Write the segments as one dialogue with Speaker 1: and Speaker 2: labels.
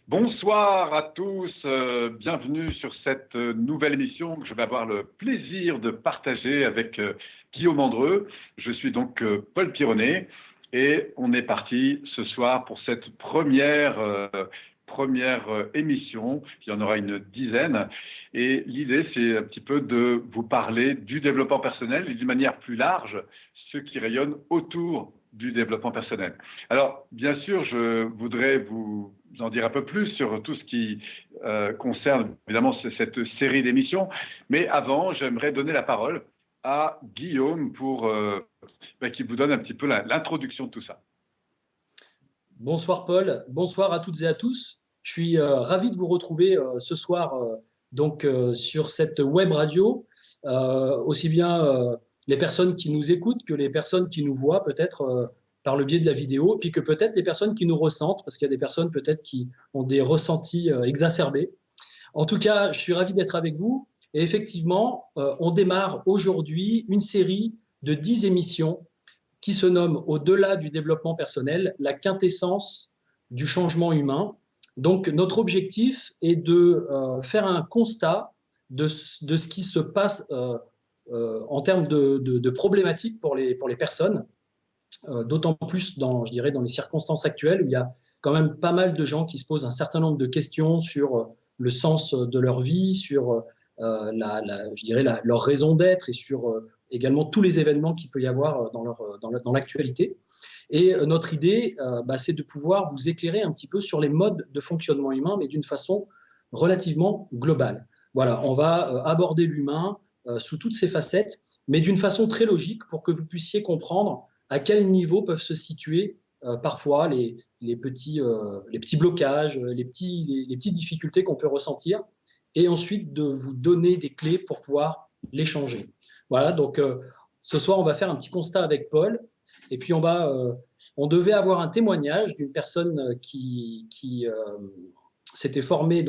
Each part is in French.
Speaker 1: Bonsoir à tous, bienvenue sur cette nouvelle émission que je vais avoir le plaisir de partager avec Guillaume Andreu. Je suis donc Paul Pironnet et on est parti ce soir pour cette première émission. Il y en aura une dizaine et l'idée c'est un petit peu de vous parler du développement personnel et d'une manière plus large, ce qui rayonne autour du développement personnel. Alors, bien sûr, je voudrais vous en dire un peu plus sur tout ce qui concerne évidemment cette série d'émissions. Mais avant, j'aimerais donner la parole à Guillaume pour qu'il vous donne un petit peu l'introduction de tout ça.
Speaker 2: Bonsoir Paul, bonsoir à toutes et à tous. Je suis ravi de vous retrouver ce soir sur cette web radio, aussi bien les personnes qui nous écoutent que les personnes qui nous voient peut-être par le biais de la vidéo, puis que peut-être les personnes qui nous ressentent, parce qu'il y a des personnes peut-être qui ont des ressentis exacerbés. En tout cas, je suis ravi d'être avec vous. Et effectivement, on démarre aujourd'hui une série de 10 émissions qui se nomme Au-delà du développement personnel, la quintessence du changement humain. Donc, notre objectif est de faire un constat de ce qui se passe en termes de problématiques pour les personnes, d'autant plus je dirais, dans les circonstances actuelles où il y a quand même pas mal de gens qui se posent un certain nombre de questions sur le sens de leur vie, sur je dirais leur raison d'être et sur également tous les événements qu'il peut y avoir dans l'actualité. Et notre idée, c'est de pouvoir vous éclairer un petit peu sur les modes de fonctionnement humain, mais d'une façon relativement globale. Voilà, on va aborder l'humain sous toutes ses facettes, mais d'une façon très logique pour que vous puissiez comprendre à quel niveau peuvent se situer parfois les petits blocages, les petites difficultés qu'on peut ressentir, et ensuite de vous donner des clés pour pouvoir les changer. Voilà, donc ce soir, on va faire un petit constat avec Paul, et puis on devait avoir un témoignage d'une personne qui s'était formée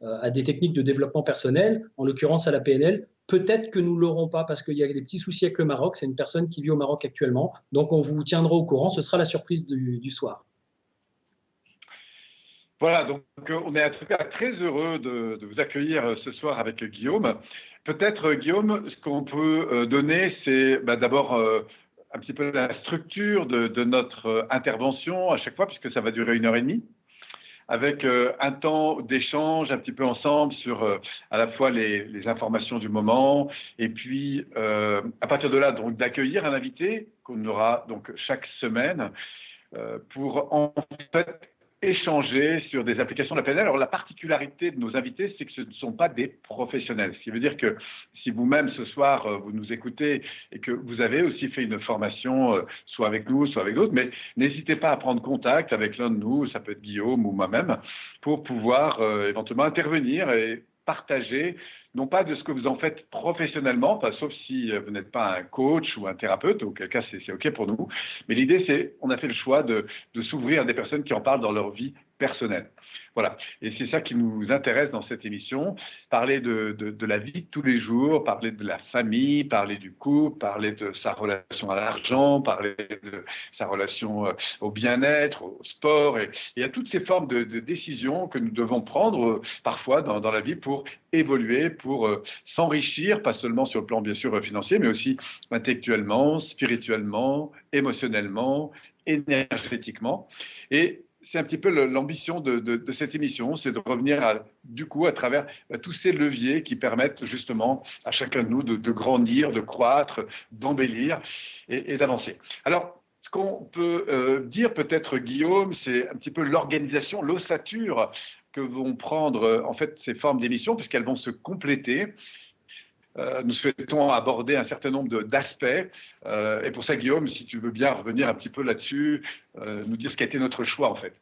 Speaker 2: à des techniques de développement personnel, en l'occurrence à la PNL. Peut-être que nous ne l'aurons pas parce qu'il y a des petits soucis avec le Maroc. C'est une personne qui vit au Maroc actuellement. Donc, on vous tiendra au courant. Ce sera la surprise du soir.
Speaker 1: Voilà, donc on est en tout cas très heureux de vous accueillir ce soir avec Guillaume. Peut-être, Guillaume, ce qu'on peut donner, c'est d'abord un petit peu la structure de notre intervention à chaque fois, puisque ça va durer 1h30. Avec un temps d'échange un petit peu ensemble sur à la fois les informations du moment et puis à partir de là donc d'accueillir un invité qu'on aura donc chaque semaine pour en fait échanger sur des applications de la PNL. Alors la particularité de nos invités, c'est que ce ne sont pas des professionnels. Ce qui veut dire que si vous-même ce soir, vous nous écoutez et que vous avez aussi fait une formation, soit avec nous, soit avec d'autres, mais n'hésitez pas à prendre contact avec l'un de nous, ça peut être Guillaume ou moi-même, pour pouvoir éventuellement intervenir et partager, non pas de ce que vous en faites professionnellement, sauf si vous n'êtes pas un coach ou un thérapeute, auquel cas c'est OK pour nous, mais l'idée c'est, on a fait le choix de s'ouvrir à des personnes qui en parlent dans leur vie personnelle. Voilà, et c'est ça qui nous intéresse dans cette émission, parler de la vie de tous les jours, parler de la famille, parler du couple, parler de sa relation à l'argent, parler de sa relation au bien-être, au sport, et à toutes ces formes de décisions que nous devons prendre parfois dans la vie pour évoluer, pour s'enrichir, pas seulement sur le plan bien sûr financier, mais aussi intellectuellement, spirituellement, émotionnellement, énergétiquement. Et c'est un petit peu l'ambition de cette émission, c'est de revenir à travers tous ces leviers qui permettent justement à chacun de nous de grandir, de croître, d'embellir et d'avancer. Alors, ce qu'on peut dire peut-être, Guillaume, c'est un petit peu l'organisation, l'ossature que vont prendre en fait ces formes d'émissions, puisqu'elles vont se compléter. Nous souhaitons aborder un certain nombre d'aspects. Et pour ça, Guillaume, si tu veux bien revenir un petit peu là-dessus, nous dire ce qui a été notre choix, en fait.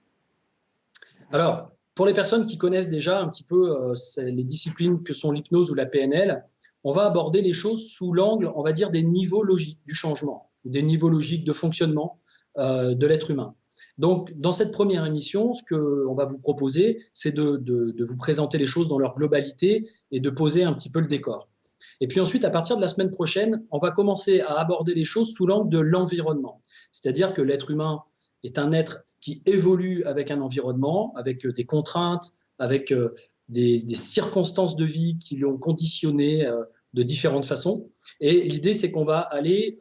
Speaker 2: Alors, pour les personnes qui connaissent déjà un petit peu les disciplines que sont l'hypnose ou la PNL, on va aborder les choses sous l'angle, on va dire, des niveaux logiques du changement, des niveaux logiques de fonctionnement de l'être humain. Donc, dans cette première émission, ce qu'on va vous proposer, c'est de vous présenter les choses dans leur globalité et de poser un petit peu le décor. Et puis ensuite, à partir de la semaine prochaine, on va commencer à aborder les choses sous l'angle de l'environnement. C'est-à-dire que l'être humain est un être qui évolue avec un environnement, avec des contraintes, avec des circonstances de vie qui l'ont conditionné de différentes façons. Et l'idée, c'est qu'on va aller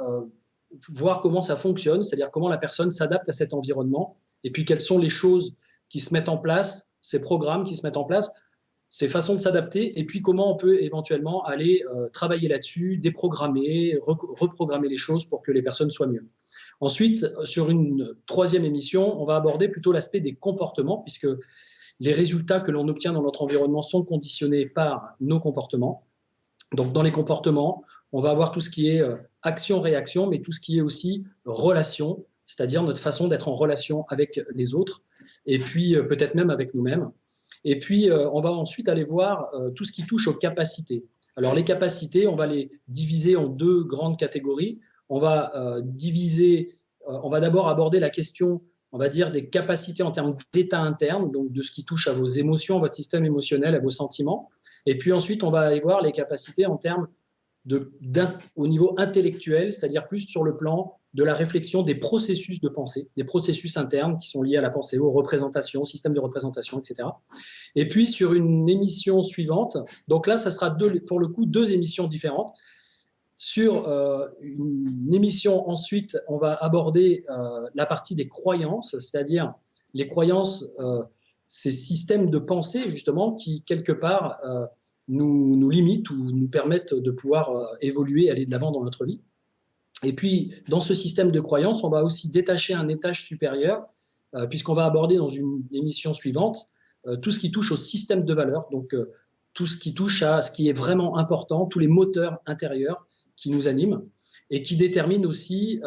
Speaker 2: voir comment ça fonctionne, c'est-à-dire comment la personne s'adapte à cet environnement, et puis quelles sont les choses qui se mettent en place, ces programmes qui se mettent en place, ces façons de s'adapter, et puis comment on peut éventuellement aller travailler là-dessus, déprogrammer, reprogrammer les choses pour que les personnes soient mieux. Ensuite, sur une troisième émission, on va aborder plutôt l'aspect des comportements, puisque les résultats que l'on obtient dans notre environnement sont conditionnés par nos comportements. Donc, dans les comportements, on va avoir tout ce qui est action-réaction, mais tout ce qui est aussi relation, c'est-à-dire notre façon d'être en relation avec les autres, et puis peut-être même avec nous-mêmes. Et puis, on va ensuite aller voir tout ce qui touche aux capacités. Alors, les capacités, on va les diviser en deux grandes catégories. On va on va d'abord aborder la question, on va dire, des capacités en termes d'état interne, donc de ce qui touche à vos émotions, à votre système émotionnel, à vos sentiments. Et puis ensuite, on va aller voir les capacités en termes au niveau intellectuel, c'est-à-dire plus sur le plan de la réflexion des processus de pensée, des processus internes qui sont liés à la pensée, aux représentations, au système de représentation, etc. Et puis sur une émission suivante, donc là, ça sera pour le coup deux émissions différentes. Sur une émission ensuite, on va aborder la partie des croyances, c'est-à-dire les croyances, ces systèmes de pensée justement qui quelque part nous limitent ou nous permettent de pouvoir évoluer, aller de l'avant dans notre vie. Et puis, dans ce système de croyances, on va aussi détacher un étage supérieur, puisqu'on va aborder dans une émission suivante tout ce qui touche au système de valeurs, donc tout ce qui touche à ce qui est vraiment important, tous les moteurs intérieurs qui nous animent et qui déterminent aussi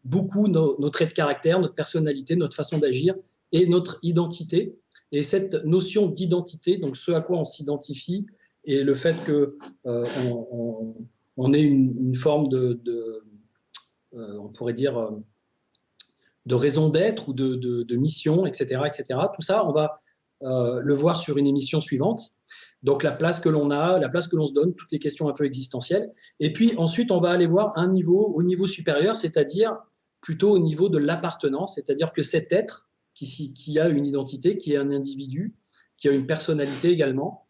Speaker 2: beaucoup nos traits de caractère, notre personnalité, notre façon d'agir et notre identité. Et cette notion d'identité, donc ce à quoi on s'identifie, et le fait qu'on ait une forme on pourrait dire, de raison d'être ou de mission, etc., etc. Tout ça, on va le voir sur une émission suivante. Donc la place que l'on a, la place que l'on se donne, toutes les questions un peu existentielles. Et puis ensuite, on va aller voir au niveau supérieur, c'est-à-dire plutôt au niveau de l'appartenance, c'est-à-dire que cet être qui a une identité, qui est un individu, qui a une personnalité également,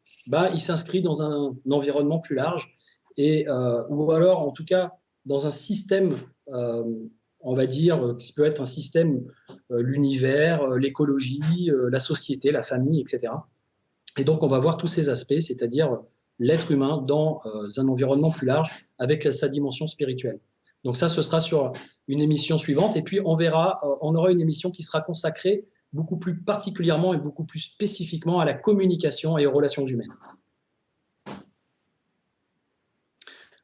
Speaker 2: il s'inscrit dans un environnement plus large, ou alors en tout cas dans un système, on va dire, qui peut être un système, l'univers, l'écologie, la société, la famille, etc. Et donc on va voir tous ces aspects, c'est-à-dire l'être humain dans un environnement plus large avec sa dimension spirituelle. Donc ça, ce sera sur une émission suivante. Et puis on aura une émission qui sera consacrée beaucoup plus particulièrement et beaucoup plus spécifiquement à la communication et aux relations humaines.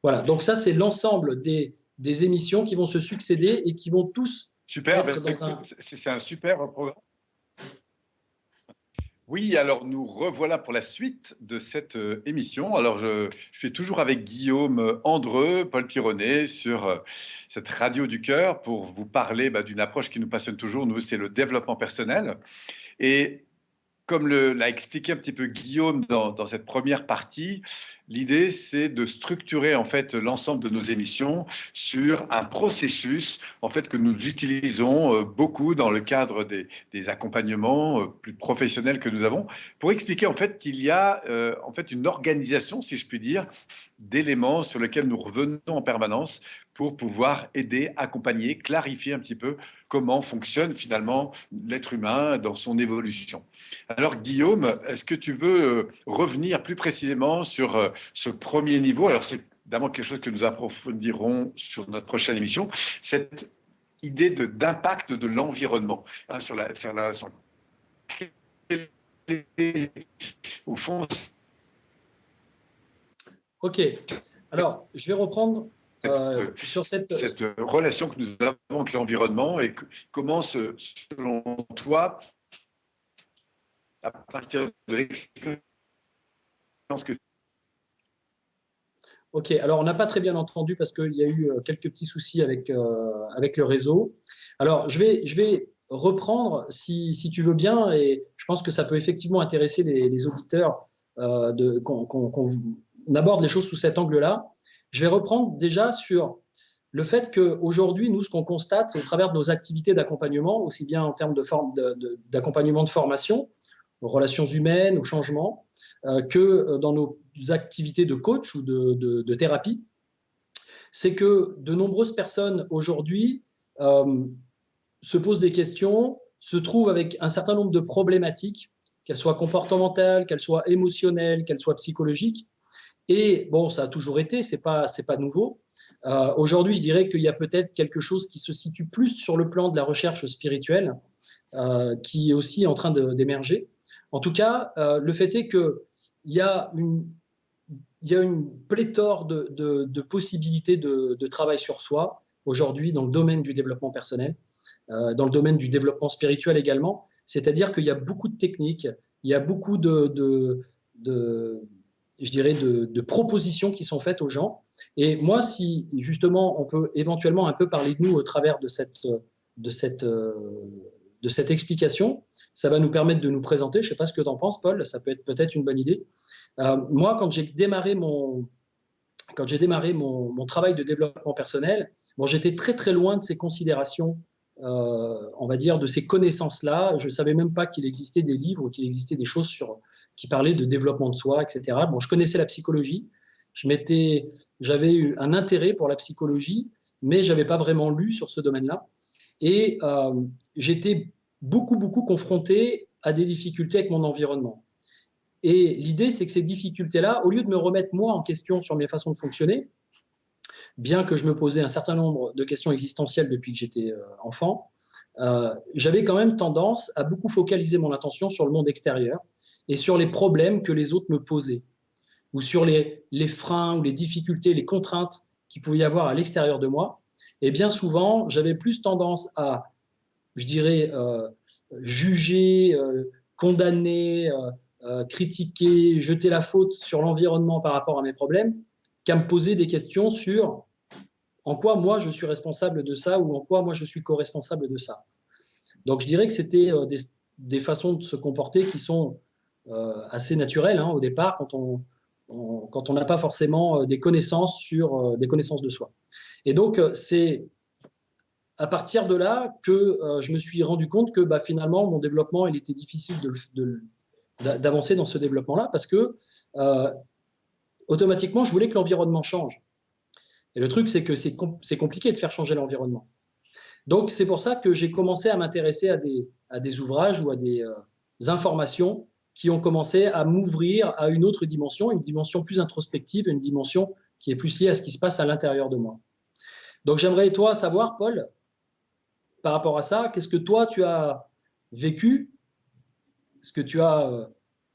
Speaker 2: Voilà, donc ça, c'est l'ensemble des émissions qui vont se succéder et qui vont tous être dans un...
Speaker 1: C'est un super programme. Oui, alors nous revoilà pour la suite de cette émission. Alors je suis toujours avec Guillaume Andreu, Paul Pironnet sur cette radio du cœur pour vous parler d'une approche qui nous passionne toujours. Nous, c'est le développement personnel. Et comme l'a expliqué un petit peu Guillaume dans cette première partie, l'idée, c'est de structurer en fait l'ensemble de nos émissions sur un processus en fait que nous utilisons beaucoup dans le cadre des accompagnements plus professionnels que nous avons, pour expliquer en fait qu'il y a en fait une organisation, si je puis dire, d'éléments sur lesquels nous revenons en permanence pour pouvoir aider, accompagner, clarifier un petit peu comment fonctionne finalement l'être humain dans son évolution. Alors Guillaume, est-ce que tu veux revenir plus précisément sur ce premier niveau? Alors c'est évidemment quelque chose que nous approfondirons sur notre prochaine émission, cette idée d'impact de l'environnement au fond.
Speaker 2: Ok, alors je vais reprendre sur cette
Speaker 1: relation que nous avons avec l'environnement et comment, selon toi, à partir de l'expérience que...
Speaker 2: Ok, alors on n'a pas très bien entendu parce qu'il y a eu quelques petits soucis avec le réseau. Alors je vais reprendre si tu veux bien, et je pense que ça peut effectivement intéresser les auditeurs qu'on aborde les choses sous cet angle-là. Je vais reprendre déjà sur le fait qu'aujourd'hui, nous, ce qu'on constate au travers de nos activités d'accompagnement, aussi bien en termes d'accompagnement de formation, aux relations humaines, au changement, que dans nos activités de coach ou de thérapie, c'est que de nombreuses personnes aujourd'hui se posent des questions, se trouvent avec un certain nombre de problématiques, qu'elles soient comportementales, qu'elles soient émotionnelles, qu'elles soient psychologiques. Et bon, ça a toujours été, c'est pas nouveau. Aujourd'hui, je dirais qu'il y a peut-être quelque chose qui se situe plus sur le plan de la recherche spirituelle, qui est aussi en train d'émerger. En tout cas, le fait est qu'il y a une pléthore de possibilités de travail sur soi aujourd'hui dans le domaine du développement personnel, dans le domaine du développement spirituel également. C'est-à-dire qu'il y a beaucoup de techniques, il y a beaucoup je dirais, de propositions qui sont faites aux gens. Et moi, si justement on peut éventuellement un peu parler de nous au travers de cette, de cette explication, ça va nous permettre de nous présenter. Je ne sais pas ce que tu en penses, Paul, ça peut être peut-être une bonne idée. Moi, quand j'ai démarré mon travail de développement personnel, bon, j'étais très très loin de ces considérations, on va dire, de ces connaissances-là. Je ne savais même pas qu'il existait des livres, qu'il existait des choses qui parlaient de développement de soi, etc. Bon, je connaissais la psychologie, j'avais eu un intérêt pour la psychologie, mais je n'avais pas vraiment lu sur ce domaine-là. Et j'étais beaucoup confronté à des difficultés avec mon environnement. Et l'idée, c'est que ces difficultés-là, au lieu de me remettre moi en question sur mes façons de fonctionner, bien que je me posais un certain nombre de questions existentielles depuis que j'étais enfant, j'avais quand même tendance à beaucoup focaliser mon attention sur le monde extérieur et sur les problèmes que les autres me posaient, ou sur les freins ou les difficultés, les contraintes qu'il pouvait y avoir à l'extérieur de moi. Et bien souvent, j'avais plus tendance à, je dirais, juger, condamner, critiquer, jeter la faute sur l'environnement par rapport à mes problèmes, qu'à me poser des questions sur en quoi moi je suis responsable de ça ou en quoi moi je suis co-responsable de ça. Donc je dirais que c'était des façons de se comporter qui sont assez naturelles au départ quand on n'a pas forcément des connaissances des connaissances de soi. Et donc c'est à partir de là que je me suis rendu compte que finalement mon développement il était difficile d'avancer dans ce développement-là parce que automatiquement je voulais que l'environnement change. Et le truc c'est que c'est compliqué de faire changer l'environnement. Donc, c'est pour ça que j'ai commencé à m'intéresser à des ouvrages ou à des informations qui ont commencé à m'ouvrir à une autre dimension, une dimension plus introspective, une dimension qui est plus liée à ce qui se passe à l'intérieur de moi. Donc, j'aimerais, toi, savoir, Paul, par rapport à ça, qu'est-ce que toi, tu as vécu, ce que tu as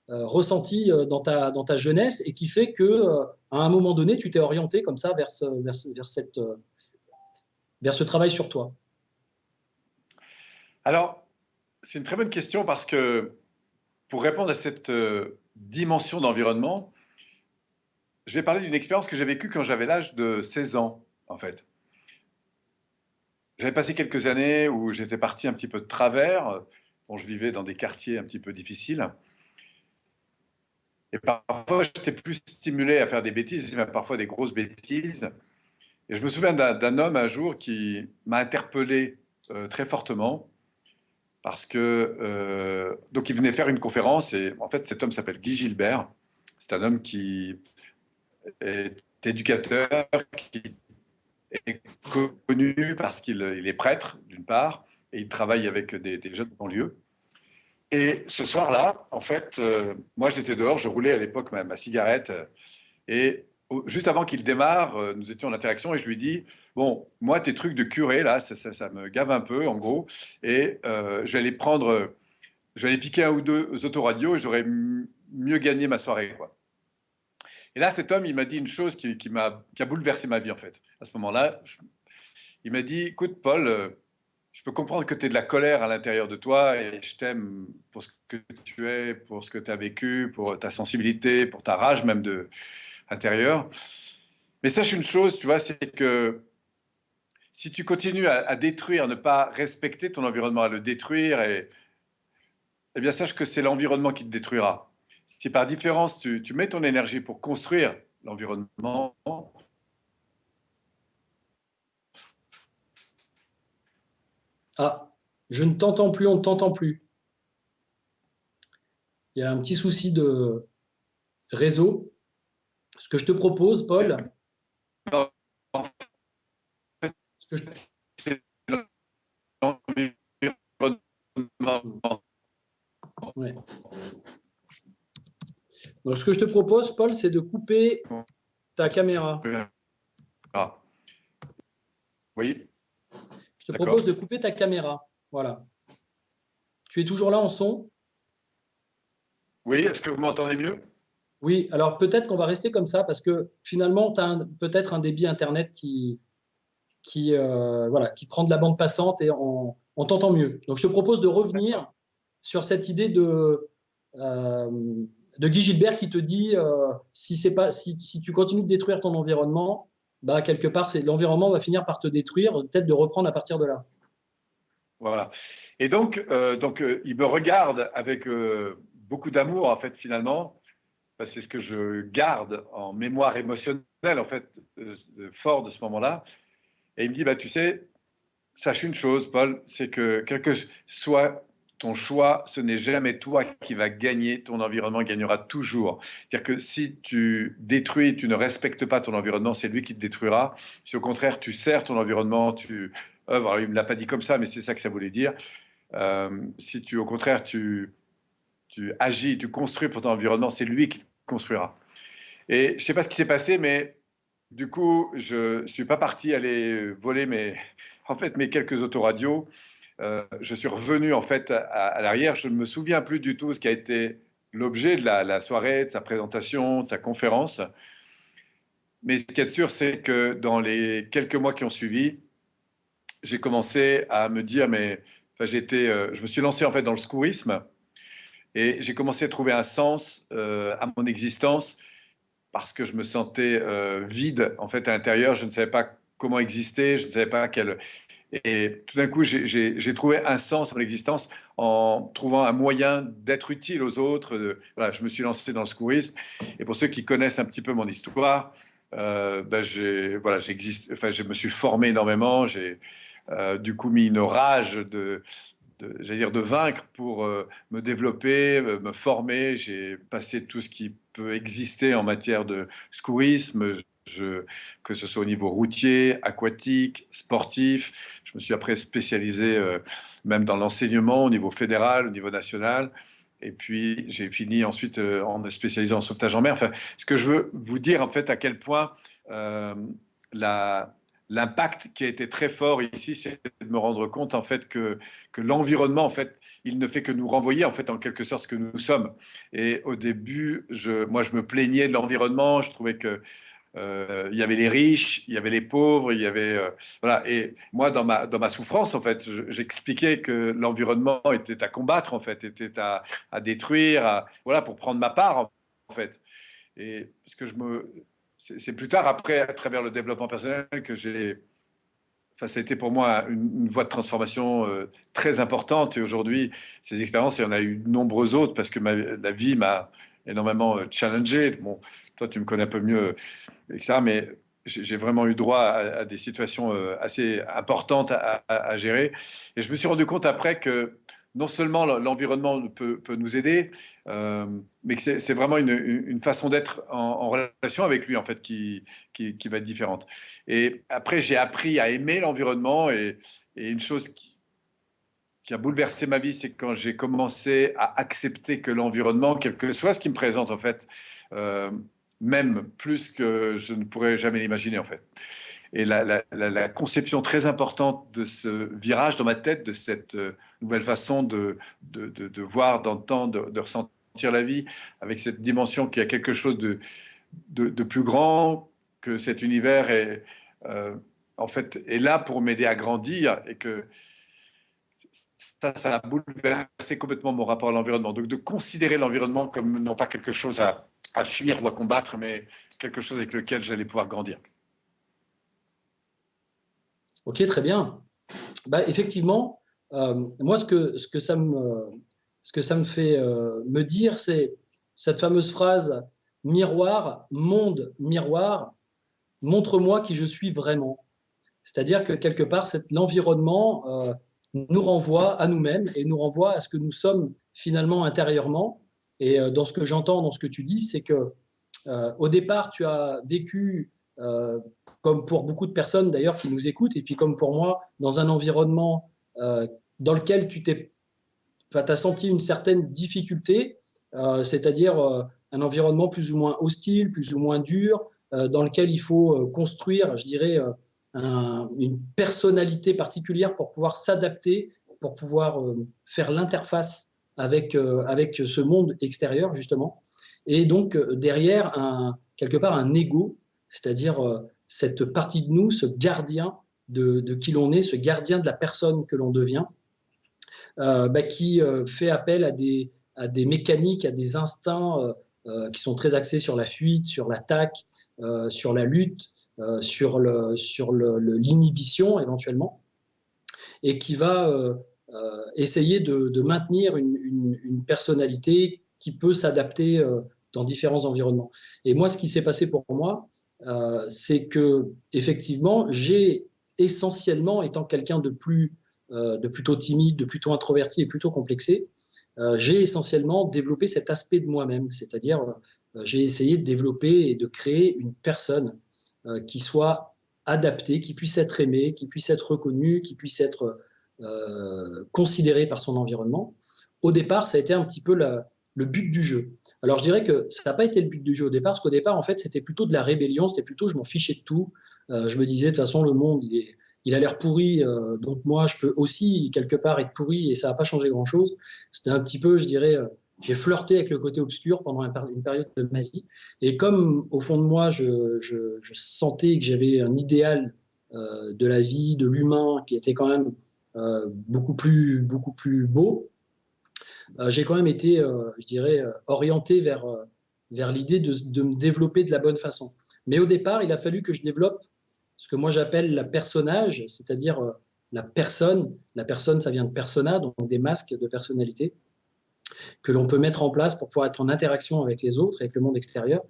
Speaker 2: ressenti dans ta jeunesse et qui fait que à un moment donné, tu t'es orienté comme ça vers ce travail sur toi.
Speaker 1: Alors, c'est une très bonne question parce que pour répondre à cette dimension d'environnement, je vais parler d'une expérience que j'ai vécue quand j'avais l'âge de 16 ans, en fait. J'avais passé quelques années où j'étais parti un petit peu de travers. Bon, je vivais dans des quartiers un petit peu difficiles. Et parfois, j'étais plus stimulé à faire des bêtises, même parfois des grosses bêtises. Et je me souviens d'un homme un jour qui m'a interpellé très fortement parce que donc il venait faire une conférence et en fait cet homme s'appelle Guy Gilbert. C'est un homme qui est éducateur, qui est connu parce qu'il est prêtre d'une part et il travaille avec des jeunes de banlieue. Et ce soir-là, en fait, moi j'étais dehors, je roulais à l'époque ma cigarette et juste avant qu'il démarre, nous étions en interaction et je lui dis, bon, moi tes trucs de curé là, ça me gave un peu en gros et je vais aller piquer un ou deux autoradios et j'aurais mieux gagné ma soirée, quoi. Et là, cet homme, il m'a dit une chose qui a bouleversé ma vie, en fait. À ce moment-là, il m'a dit, écoute, Paul, je peux comprendre que tu aies de la colère à l'intérieur de toi et je t'aime pour ce que tu es, pour ce que tu as vécu, pour ta sensibilité, pour ta rage même intérieure. Mais sache une chose, tu vois, c'est que si tu continues à détruire, ne pas respecter ton environnement, à le détruire, eh bien, sache que c'est l'environnement qui te détruira. Si par différence, tu mets ton énergie pour construire l'environnement,
Speaker 2: Ah, je ne t'entends plus, on ne t'entend plus. Il y a un petit souci de réseau. Ce que je te propose, Paul,
Speaker 1: Non, en fait,
Speaker 2: ce que je,
Speaker 1: c'est l'environnement.
Speaker 2: ouais. Donc, ce que je te propose, Paul, c'est de couper ta caméra.
Speaker 1: Ah, oui,
Speaker 2: Je te propose
Speaker 1: d'accord.
Speaker 2: de couper ta caméra. Voilà. Tu es toujours là en son?
Speaker 1: Oui, est-ce que vous m'entendez mieux?
Speaker 2: Oui, alors peut-être qu'on va rester comme ça parce que finalement, tu as peut-être un débit Internet voilà, qui prend de la bande passante et on t'entend mieux. Donc, je te propose de revenir sur cette idée euh, de Guy Gilbert qui te dit si tu continues de détruire ton environnement, bah, quelque part, l'environnement va finir par te détruire, peut-être de reprendre à partir de là.
Speaker 1: Voilà. Et donc, il me regarde avec beaucoup d'amour, en fait, finalement. Enfin, c'est ce que je garde en mémoire émotionnelle, en fait, fort de ce moment-là. Et il me dit, bah, tu sais, sache une chose, Paul, c'est que quel que soit ton choix, ce n'est jamais toi qui vas gagner, ton environnement gagnera toujours. C'est-à-dire que si tu détruis, tu ne respectes pas ton environnement, c'est lui qui te détruira. Si au contraire, tu sers ton environnement, tu œuvres, alors il ne me l'a pas dit comme ça, mais c'est ça que ça voulait dire. Si tu, au contraire, tu agis, tu construis pour ton environnement, c'est lui qui te construira. Et je ne sais pas ce qui s'est passé, mais du coup, je ne suis pas parti aller voler en fait, mes quelques autoradios. Je suis revenu en fait à l'arrière. Je ne me souviens plus du tout ce qui a été l'objet de la soirée, de sa présentation, de sa conférence. Mais ce qui est sûr, c'est que dans les quelques mois qui ont suivi, j'ai commencé à me dire, mais enfin, je me suis lancé en fait dans le secourisme et j'ai commencé à trouver un sens à mon existence parce que je me sentais vide en fait à l'intérieur. Je ne savais pas comment exister, je ne savais pas quel. Et tout d'un coup, j'ai trouvé un sens à mon existence en trouvant un moyen d'être utile aux autres. Voilà, je me suis lancé dans le secourisme. Et pour ceux qui connaissent un petit peu mon histoire, ben voilà, enfin, je me suis formé énormément. J'ai du coup mis une rage j'allais dire de vaincre pour me développer, me former. J'ai passé tout ce qui peut exister en matière de secourisme, que ce soit au niveau routier, aquatique, sportif. Je me suis après spécialisé même dans l'enseignement au niveau fédéral, au niveau national. Et puis j'ai fini ensuite en me spécialisant en sauvetage en mer. Enfin, ce que je veux vous dire en fait à quel point euh, la, l'impact qui a été très fort ici, c'est de me rendre compte en fait que l'environnement, en fait, il ne fait que nous renvoyer en fait en quelque sorte ce que nous sommes. Et au début, moi, je me plaignais de l'environnement. Je trouvais que il y avait les riches, il y avait les pauvres, il y avait voilà. Et moi, dans ma souffrance, en fait, j'expliquais que l'environnement était à combattre, en fait, était à détruire, voilà, pour prendre ma part, en fait. Et ce que c'est plus tard, après, à travers le développement personnel, que enfin, ça a été pour moi une voie de transformation très importante. Et aujourd'hui, ces expériences, il y en a eu de nombreuses autres parce que la vie m'a énormément challengé. Bon, toi, tu me connais un peu mieux, etc. Mais j'ai vraiment eu droit à des situations assez importantes à gérer. Et je me suis rendu compte après que non seulement l'environnement peut nous aider, euh, mais que c'est vraiment une façon d'être en relation avec lui, en fait, qui va être différente. Et après, j'ai appris à aimer l'environnement et une chose qui a bouleversé ma vie, c'est quand j'ai commencé à accepter que l'environnement, quel que soit ce qui me présente, en fait, euh, même plus que je ne pourrais jamais l'imaginer, en fait. Et la conception très importante de ce virage dans ma tête, de cette nouvelle façon de voir, d'entendre, de ressentir la vie, avec cette dimension qui a quelque chose de plus grand, que cet univers euh, en fait, est là pour m'aider à grandir et que ça a bouleversé complètement mon rapport à l'environnement. Donc, de considérer l'environnement comme non pas quelque chose à fuir ou à combattre, mais quelque chose avec lequel j'allais pouvoir grandir.
Speaker 2: Ok, très bien. Bah, effectivement, moi, ce que ça me fait me dire, c'est cette fameuse phrase miroir, monde, miroir, montre-moi qui je suis vraiment. C'est-à-dire que quelque part, l'environnement nous renvoie à nous-mêmes et nous renvoie à ce que nous sommes finalement intérieurement. Et dans ce que j'entends, dans ce que tu dis, c'est que au départ, tu as vécu, comme pour beaucoup de personnes d'ailleurs qui nous écoutent, et puis comme pour moi, dans un environnement dans lequel tu as senti une certaine difficulté, c'est-à-dire un environnement plus ou moins hostile, plus ou moins dur, dans lequel il faut construire, je dirais, une personnalité particulière pour pouvoir s'adapter, pour pouvoir faire l'interface avec ce monde extérieur, justement. Et donc, derrière, quelque part, un ego, c'est-à-dire cette partie de nous, ce gardien de qui l'on est, ce gardien de la personne que l'on devient, qui fait appel à des mécaniques, à des instincts qui sont très axés sur la fuite, sur l'attaque, sur la lutte, sur l'inhibition éventuellement, et qui va essayer de maintenir une personnalité qui peut s'adapter dans différents environnements. Et moi, ce qui s'est passé pour moi, c'est que effectivement, j'ai essentiellement, étant quelqu'un de plutôt timide, de plutôt introverti et plutôt complexé, j'ai essentiellement développé cet aspect de moi-même, c'est-à-dire j'ai essayé de développer et de créer une personne qui soit adaptée, qui puisse être aimée, qui puisse être reconnue, qui puisse être considérée par son environnement. Au départ, ça a été un petit peu le but du jeu. Alors je dirais que ça n'a pas été le but du jeu au départ, parce qu'au départ, en fait, c'était plutôt de la rébellion, c'était plutôt je m'en fichais de tout. Je me disais, de toute façon, le monde, il a l'air pourri, donc moi, je peux aussi, quelque part, être pourri, et ça n'a pas changé grand-chose. C'était un petit peu, je dirais, j'ai flirté avec le côté obscur pendant une période de ma vie. Et comme, au fond de moi, je sentais que j'avais un idéal de la vie, de l'humain, qui était quand même beaucoup plus beau, j'ai quand même été, je dirais, orienté vers l'idée de me développer de la bonne façon. Mais au départ, il a fallu que je développe ce que moi j'appelle la personnage, c'est-à-dire la personne. La personne, ça vient de persona, donc des masques de personnalité que l'on peut mettre en place pour pouvoir être en interaction avec les autres, avec le monde extérieur.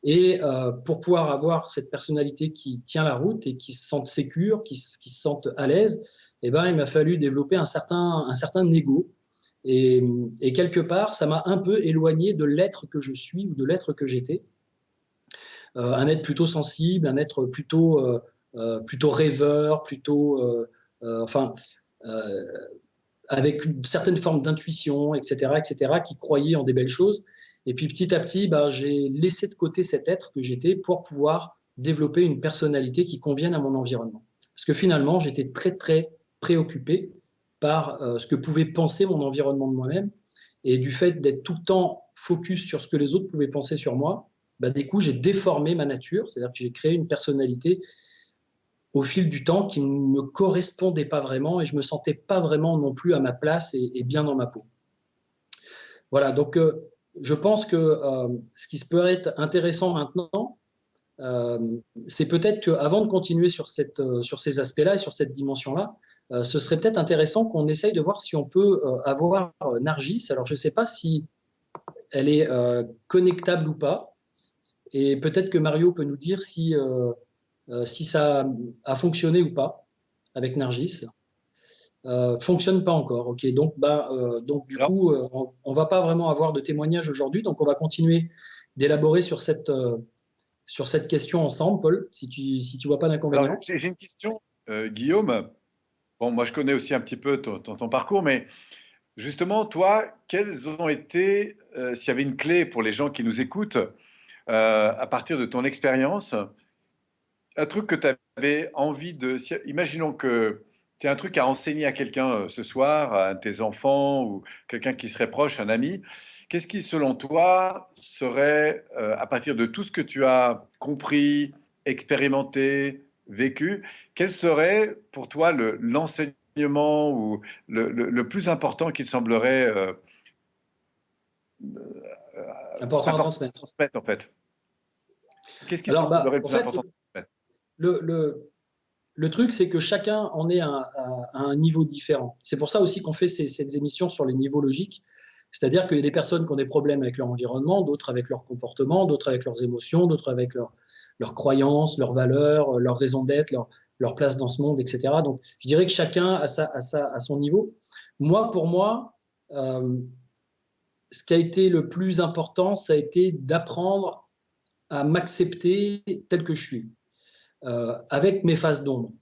Speaker 2: Et pour pouvoir avoir cette personnalité qui tient la route et qui se sente sécure, qui se sente à l'aise, eh ben, il m'a fallu développer un certain ego. Et quelque part, ça m'a un peu éloigné de l'être que je suis ou de l'être que j'étais. Un être plutôt sensible, un être plutôt rêveur, enfin, euh, avec une certaine forme d'intuition, etc., qui croyait en des belles choses. Et puis petit à petit, j'ai laissé de côté cet être que j'étais pour pouvoir développer une personnalité qui convienne à mon environnement. Parce que finalement, j'étais très, très préoccupé par ce que pouvait penser mon environnement de moi-même. Et du fait d'être tout le temps focus sur ce que les autres pouvaient penser sur moi, du coup, j'ai déformé ma nature, c'est-à-dire que j'ai créé une personnalité au fil du temps qui ne me correspondait pas vraiment et je me sentais pas vraiment non plus à ma place et bien dans ma peau. Voilà, donc je pense que ce qui peut être intéressant maintenant, c'est peut-être qu'avant de continuer sur ces aspects-là et sur cette dimension-là, ce serait peut-être intéressant qu'on essaye de voir si on peut avoir Nargis. Alors je ne sais pas si elle est connectable ou pas, et peut-être que Mario peut nous dire si ça a fonctionné ou pas avec Nargis. Fonctionne pas encore. Ok, donc du
Speaker 1: Alors,
Speaker 2: coup, on va pas vraiment avoir de témoignage aujourd'hui, donc on va continuer d'élaborer sur cette question ensemble, Paul, si tu vois pas
Speaker 1: alors,
Speaker 2: d'inconvénient.
Speaker 1: j'ai une question, Guillaume. Bon, moi, je connais aussi un petit peu ton parcours, mais justement, toi, quelles ont été, s'il y avait une clé pour les gens qui nous écoutent, à partir de ton expérience, un truc que tu avais envie de... Imaginons que tu as un truc à enseigner à quelqu'un ce soir, à un de tes enfants ou quelqu'un qui serait proche, un ami. Qu'est-ce qui, selon toi, serait, à partir de tout ce que tu as compris, expérimenté, vécu, quel serait pour toi l'enseignement ou le plus important qui te semblerait
Speaker 2: Important à
Speaker 1: important à
Speaker 2: transmettre.
Speaker 1: transmettre, en fait? Qu'est-ce qui te
Speaker 2: Alors,
Speaker 1: semblerait le
Speaker 2: en
Speaker 1: plus
Speaker 2: fait,
Speaker 1: important à transmettre?
Speaker 2: le, le, le truc, c'est que chacun en est à un niveau différent. C'est pour ça aussi qu'on fait ces émissions sur les niveaux logiques. C'est-à-dire qu'il y a des personnes qui ont des problèmes avec leur environnement, d'autres avec leur comportement, d'autres avec leurs émotions, d'autres avec leurs croyances, leurs valeurs, leur raison d'être, leur place dans ce monde, etc. Donc, je dirais que chacun a son niveau. Moi, pour moi, ce qui a été le plus important, ça a été d'apprendre à m'accepter tel que je suis, avec mes phases d'ombre.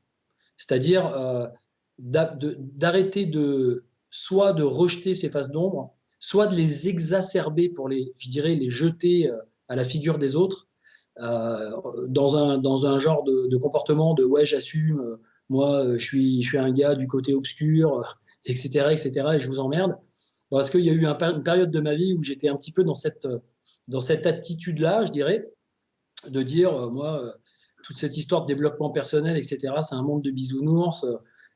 Speaker 2: C'est-à-dire d'arrêter soit de rejeter ces phases d'ombre, soit de les exacerber pour je dirais, les jeter à la figure des autres, dans un genre de comportement de ouais, j'assume, moi, je suis un gars du côté obscur, etc., etc., et je vous emmerde. Parce qu'il y a eu une période de ma vie où j'étais un petit peu dans cette attitude-là, je dirais, de dire, moi, toute cette histoire de développement personnel, etc., c'est un monde de bisounours,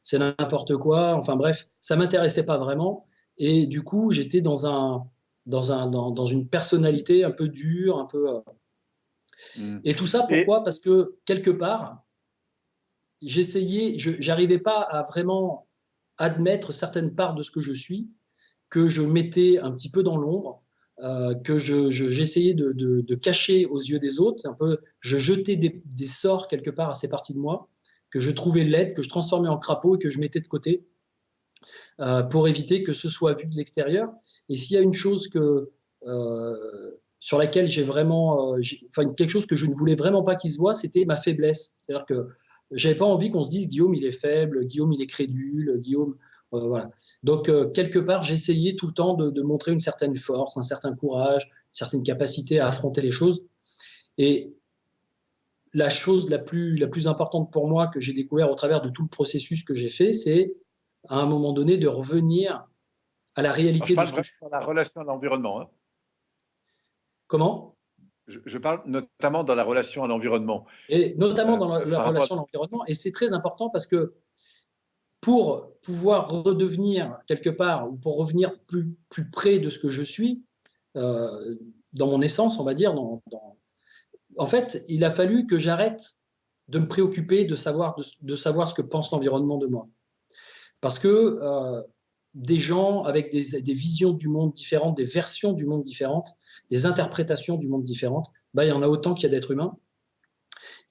Speaker 2: c'est n'importe quoi. Enfin bref, ça ne m'intéressait pas vraiment. Et du coup, j'étais dans une personnalité un peu dure, un peu.
Speaker 1: Mm.
Speaker 2: Et tout ça,
Speaker 1: Et
Speaker 2: pourquoi? Parce que quelque part, j'arrivais pas à vraiment admettre certaines parts de ce que je suis, que je mettais un petit peu dans l'ombre, que j'essayais de cacher aux yeux des autres. Un peu, je jetais des sorts quelque part à ces parties de moi, que je trouvais laides, que je transformais en crapaud et que je mettais de côté, pour éviter que ce soit vu de l'extérieur. Et s'il y a une chose sur laquelle enfin, quelque chose que je ne voulais vraiment pas qu'il se voit, c'était ma faiblesse. C'est-à-dire que j'avais pas envie qu'on se dise Guillaume il est faible, Guillaume il est crédule, Guillaume voilà. Donc quelque part j'essayais tout le temps de montrer une certaine force, un certain courage, une certaine capacité à affronter les choses. Et la chose la plus importante pour moi que j'ai découvert au travers de tout le processus que j'ai fait, c'est à un moment donné de revenir à la
Speaker 1: alors, je
Speaker 2: réalité de
Speaker 1: parle
Speaker 2: ce que
Speaker 1: vraiment
Speaker 2: je suis.
Speaker 1: dans la relation à l'environnement, hein.
Speaker 2: Comment?
Speaker 1: Je parle notamment dans la relation à l'environnement,
Speaker 2: Et notamment dans la
Speaker 1: par rapport
Speaker 2: relation
Speaker 1: à...
Speaker 2: à l'environnement. Et c'est très important parce que pour pouvoir redevenir quelque part, ou pour revenir plus près de ce que je suis, euh, dans mon essence, on va dire, en fait, il a fallu que j'arrête de me préoccuper de savoir ce que pense l'environnement de moi. Parce que des gens avec des visions du monde différentes, des versions du monde différentes, des interprétations du monde différentes, bah, il y en a autant qu'il y a d'êtres humains.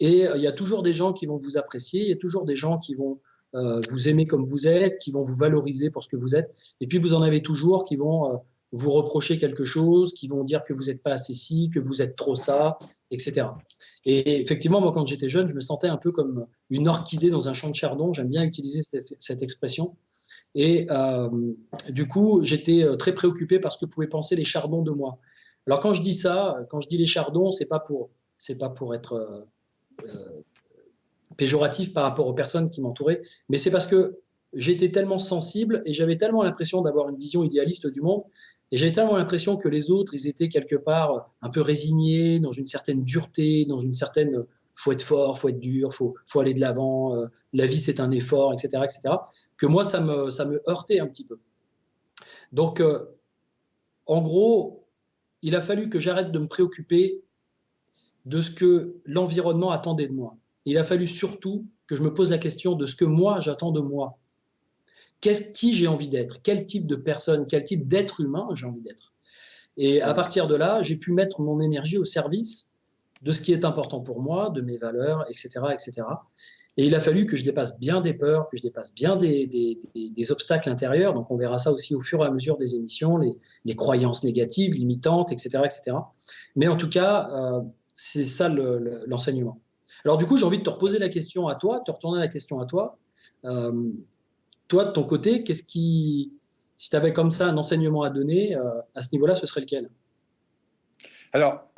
Speaker 2: Et il y a toujours des gens qui vont vous apprécier, il y a toujours des gens qui vont vous aimer comme vous êtes, qui vont vous valoriser pour ce que vous êtes. Et puis vous en avez toujours qui vont vous reprocher quelque chose, qui vont dire que vous n'êtes pas assez ci, que vous êtes trop ça, etc. Et effectivement, moi, quand j'étais jeune, je me sentais un peu comme une orchidée dans un champ de chardon. J'aime bien utiliser cette expression. Et du coup, j'étais très préoccupé par ce que pouvaient penser les chardons de moi. Alors quand je dis ça, quand je dis les chardons, c'est pas pour être péjoratif par rapport aux personnes qui m'entouraient, mais c'est parce que j'étais tellement sensible et j'avais tellement l'impression d'avoir une vision idéaliste du monde, et j'avais tellement l'impression que les autres, ils étaient quelque part un peu résignés, dans une certaine dureté, dans une certaine faut être fort, faut être dur, faut aller de l'avant, la vie c'est un effort, etc., etc., que moi ça me heurtait un petit peu. Donc en gros, il a fallu que j'arrête de me préoccuper de ce que l'environnement attendait de moi. Il a fallu surtout que je me pose la question de ce que moi j'attends de moi. Qui j'ai envie d'être? Quel type de personne, quel type d'être humain j'ai envie d'être? Et à partir de là, j'ai pu mettre mon énergie au service de ce qui est important pour moi, de mes valeurs, etc., etc. Et il a fallu que je dépasse bien des peurs, que je dépasse bien des obstacles intérieurs. Donc on verra ça aussi au fur et à mesure des émissions, les croyances négatives, limitantes, etc., etc. Mais en tout cas, c'est ça l'enseignement. Alors du coup, j'ai envie de te reposer la question à toi, te retourner la question à toi. Euh, Toi, de ton côté, si tu avais comme ça un enseignement à donner à ce niveau-là, ce serait lequel?
Speaker 1: Alors,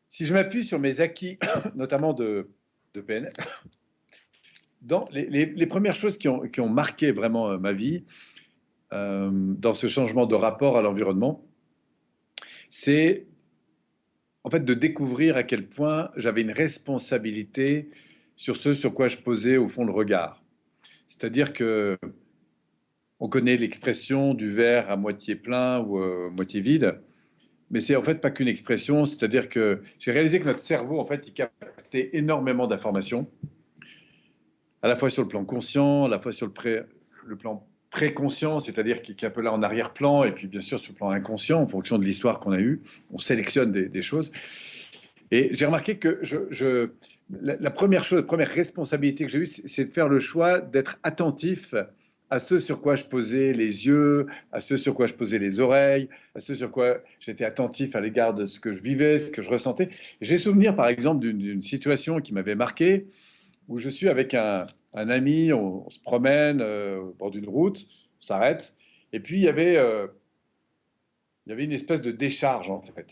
Speaker 1: si je m'appuie sur mes acquis, notamment de PNL, dans les premières choses qui ont marqué vraiment ma vie, dans ce changement de rapport à l'environnement, c'est en fait de découvrir à quel point j'avais une responsabilité sur ce sur quoi je posais au fond le regard. C'est-à-dire que on connaît l'expression du verre à moitié plein ou moitié vide, mais c'est en fait pas qu'une expression. C'est-à-dire que j'ai réalisé que notre cerveau, en fait, il captait énormément d'informations, à la fois sur le plan conscient, à la fois sur le plan préconscient, c'est-à-dire qui est un peu là en arrière-plan, et puis bien sûr sur le plan inconscient, en fonction de l'histoire qu'on a eue, on sélectionne des choses. Et j'ai remarqué que la première chose, la première responsabilité que j'ai eue, c'est de faire le choix d'être attentif à ce sur quoi je posais les yeux, à ce sur quoi je posais les oreilles, à ce sur quoi j'étais attentif à l'égard de ce que je vivais, ce que je ressentais. J'ai souvenir, par exemple, d'une situation qui m'avait marqué, où je suis avec un ami, on se promène au bord d'une route, on s'arrête, et puis il y avait une espèce de décharge, en fait.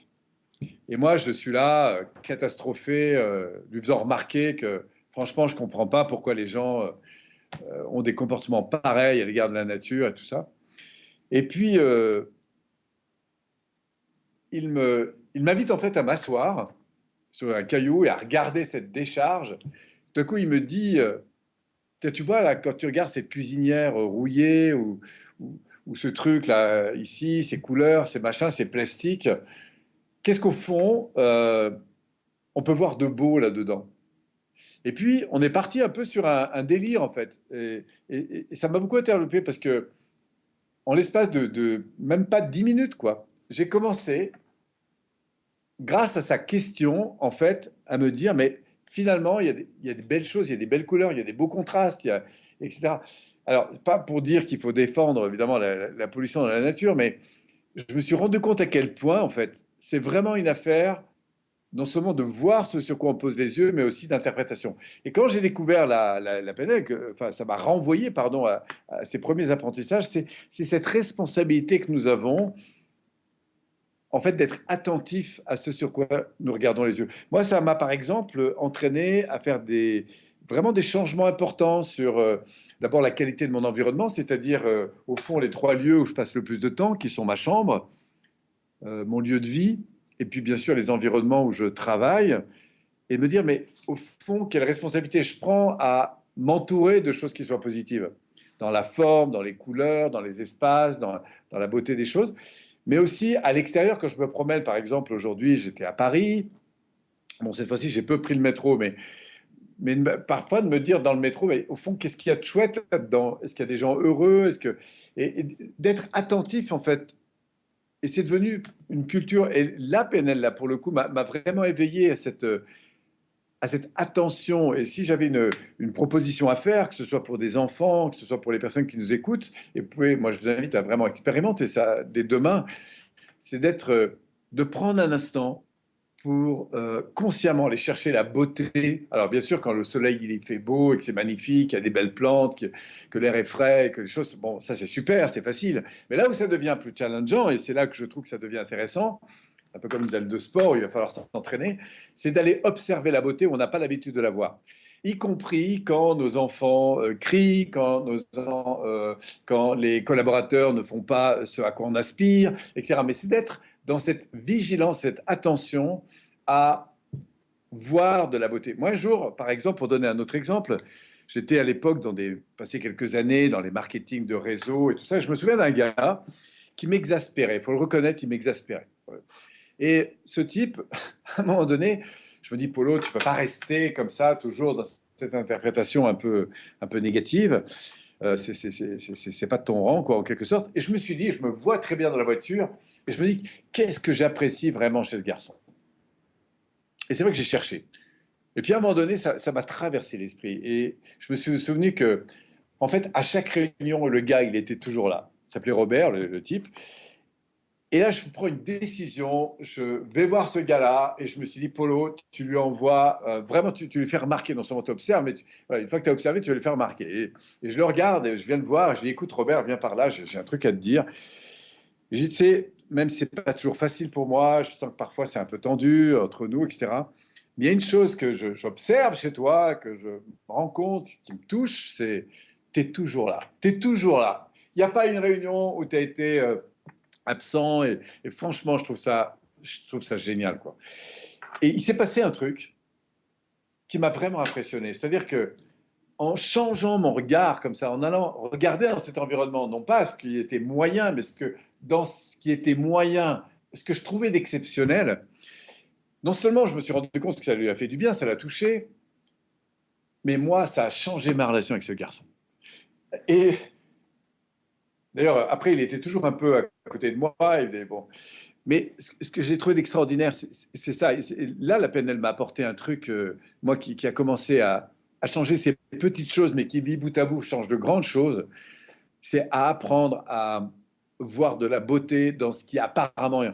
Speaker 1: Et moi, je suis là, catastrophé, lui faisant remarquer que, franchement, je ne comprends pas pourquoi les gens ont des comportements pareils à l'égard de la nature et tout ça. Et puis, il m'invite en fait à m'asseoir sur un caillou et à regarder cette décharge. Tout à coup, il me dit, tu vois, là, quand tu regardes cette cuisinière rouillée ou ce truc là, ici, ces couleurs, ces machins, ces plastiques, qu'est-ce qu'au fond, on peut voir de beau là-dedans? Et puis, on est parti un peu sur un délire, en fait. Et ça m'a beaucoup interloqué parce que, en l'espace de même pas 10 minutes, quoi, j'ai commencé, grâce à sa question, en fait, à me dire, mais finalement, il y a des belles choses, il y a des belles couleurs, il y a des beaux contrastes, etc. Alors, pas pour dire qu'il faut défendre, évidemment, la pollution dans la nature, mais je me suis rendu compte à quel point, en fait, c'est vraiment une affaire non seulement de voir ce sur quoi on pose les yeux, mais aussi d'interprétation. Et quand j'ai découvert la PNL, enfin, ça m'a renvoyé, pardon, à ces premiers apprentissages, c'est cette responsabilité que nous avons, en fait, d'être attentif à ce sur quoi nous regardons les yeux. Moi, ça m'a, par exemple, entraîné à faire vraiment des changements importants sur, d'abord, la qualité de mon environnement, c'est-à-dire, au fond, les trois lieux où je passe le plus de temps, qui sont ma chambre, mon lieu de vie, et puis, bien sûr, les environnements où je travaille, et me dire, mais au fond, quelle responsabilité je prends à m'entourer de choses qui soient positives, dans la forme, dans les couleurs, dans les espaces, dans la beauté des choses, mais aussi à l'extérieur, quand je me promène, par exemple, aujourd'hui, j'étais à Paris, bon, cette fois-ci, j'ai peu pris le métro, mais parfois de me dire dans le métro, mais au fond, qu'est-ce qu'il y a de chouette là-dedans? Est-ce qu'il y a des gens heureux? Et d'être attentif, en fait, et c'est devenu une culture, et la PNL, là, pour le coup, m'a vraiment éveillé à cette attention. Et si j'avais une proposition à faire, que ce soit pour des enfants, que ce soit pour les personnes qui nous écoutent, et moi je vous invite à vraiment expérimenter ça dès demain, c'est de prendre un instant pour consciemment aller chercher la beauté. Alors bien sûr, quand le soleil il fait beau et que c'est magnifique, qu'il y a des belles plantes, que l'air est frais, que les choses, bon, ça c'est super, c'est facile. Mais là où ça devient plus challengeant, et c'est là que je trouve que ça devient intéressant, un peu comme une salle de sport où il va falloir s'entraîner, c'est d'aller observer la beauté où on n'a pas l'habitude de la voir. Y compris quand nos enfants crient, quand les collaborateurs ne font pas ce à quoi on aspire, etc. Mais c'est d'être dans cette vigilance, cette attention à voir de la beauté. Moi, un jour, par exemple, pour donner un autre exemple, j'étais à l'époque passé quelques années dans les marketing de réseau et tout ça. Je me souviens d'un gars qui m'exaspérait. Il faut le reconnaître, il m'exaspérait. Et ce type, à un moment donné, je me dis, Polo, tu peux pas rester comme ça, toujours dans cette interprétation un peu négative. C'est pas de ton rang, quoi, en quelque sorte. Et je me suis dit, je me vois très bien dans la voiture, et je me dis, qu'est-ce que j'apprécie vraiment chez ce garçon? Et c'est vrai que j'ai cherché. Et puis à un moment donné, ça m'a traversé l'esprit. Et je me suis souvenu que, en fait, à chaque réunion, le gars, il était toujours là. Il s'appelait Robert, le type. Et là, je prends une décision, je vais voir ce gars-là, et je me suis dit, Polo, tu lui envoies, vraiment, tu lui fais remarquer, non seulement tu observes, mais voilà, une fois que tu as observé, tu vas lui faire remarquer. Et je le regarde, et je viens de voir, et je dis, écoute, Robert, viens par là, j'ai un truc à te dire. Et je dis, tu sais, même si c'est pas toujours facile pour moi, je sens que parfois c'est un peu tendu entre nous, etc. Mais il y a une chose que j'observe chez toi, que je me rends compte, qui me touche, c'est tu es toujours là. Tu es toujours là. Il n'y a pas une réunion où tu as été absent. Et franchement, je trouve ça génial, quoi. Et il s'est passé un truc qui m'a vraiment impressionné. C'est-à-dire que en changeant mon regard comme ça, en allant regarder dans cet environnement, non pas ce qui était moyen, mais dans ce qui était moyen, ce que je trouvais d'exceptionnel, non seulement je me suis rendu compte que ça lui a fait du bien, ça l'a touché, mais moi, ça a changé ma relation avec ce garçon. Et d'ailleurs, après, il était toujours un peu à côté de moi. Bon. Mais ce que j'ai trouvé d'extraordinaire, c'est ça. Là, la PNL m'a apporté un truc, moi, qui a commencé à changer ces petites choses, mais qui, mis bout à bout, change de grandes choses. C'est à apprendre à voir de la beauté dans ce qui apparemment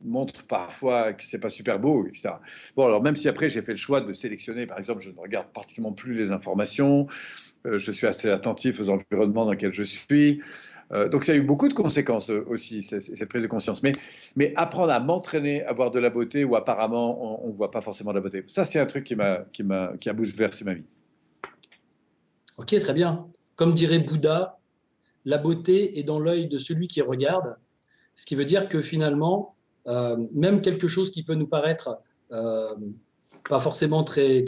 Speaker 1: montre parfois que c'est pas super beau, etc. Bon, alors même si après j'ai fait le choix de sélectionner, par exemple, je ne regarde pratiquement plus les informations, je suis assez attentif aux environnements dans lesquels je suis. Donc ça a eu beaucoup de conséquences aussi, cette prise de conscience. Mais apprendre à m'entraîner à voir de la beauté où apparemment on ne voit pas forcément de la beauté, ça c'est un truc qui a bouleversé ma vie.
Speaker 2: Ok, très bien. Comme dirait Bouddha, la beauté est dans l'œil de celui qui regarde, ce qui veut dire que finalement, même quelque chose qui peut nous paraître euh, pas forcément très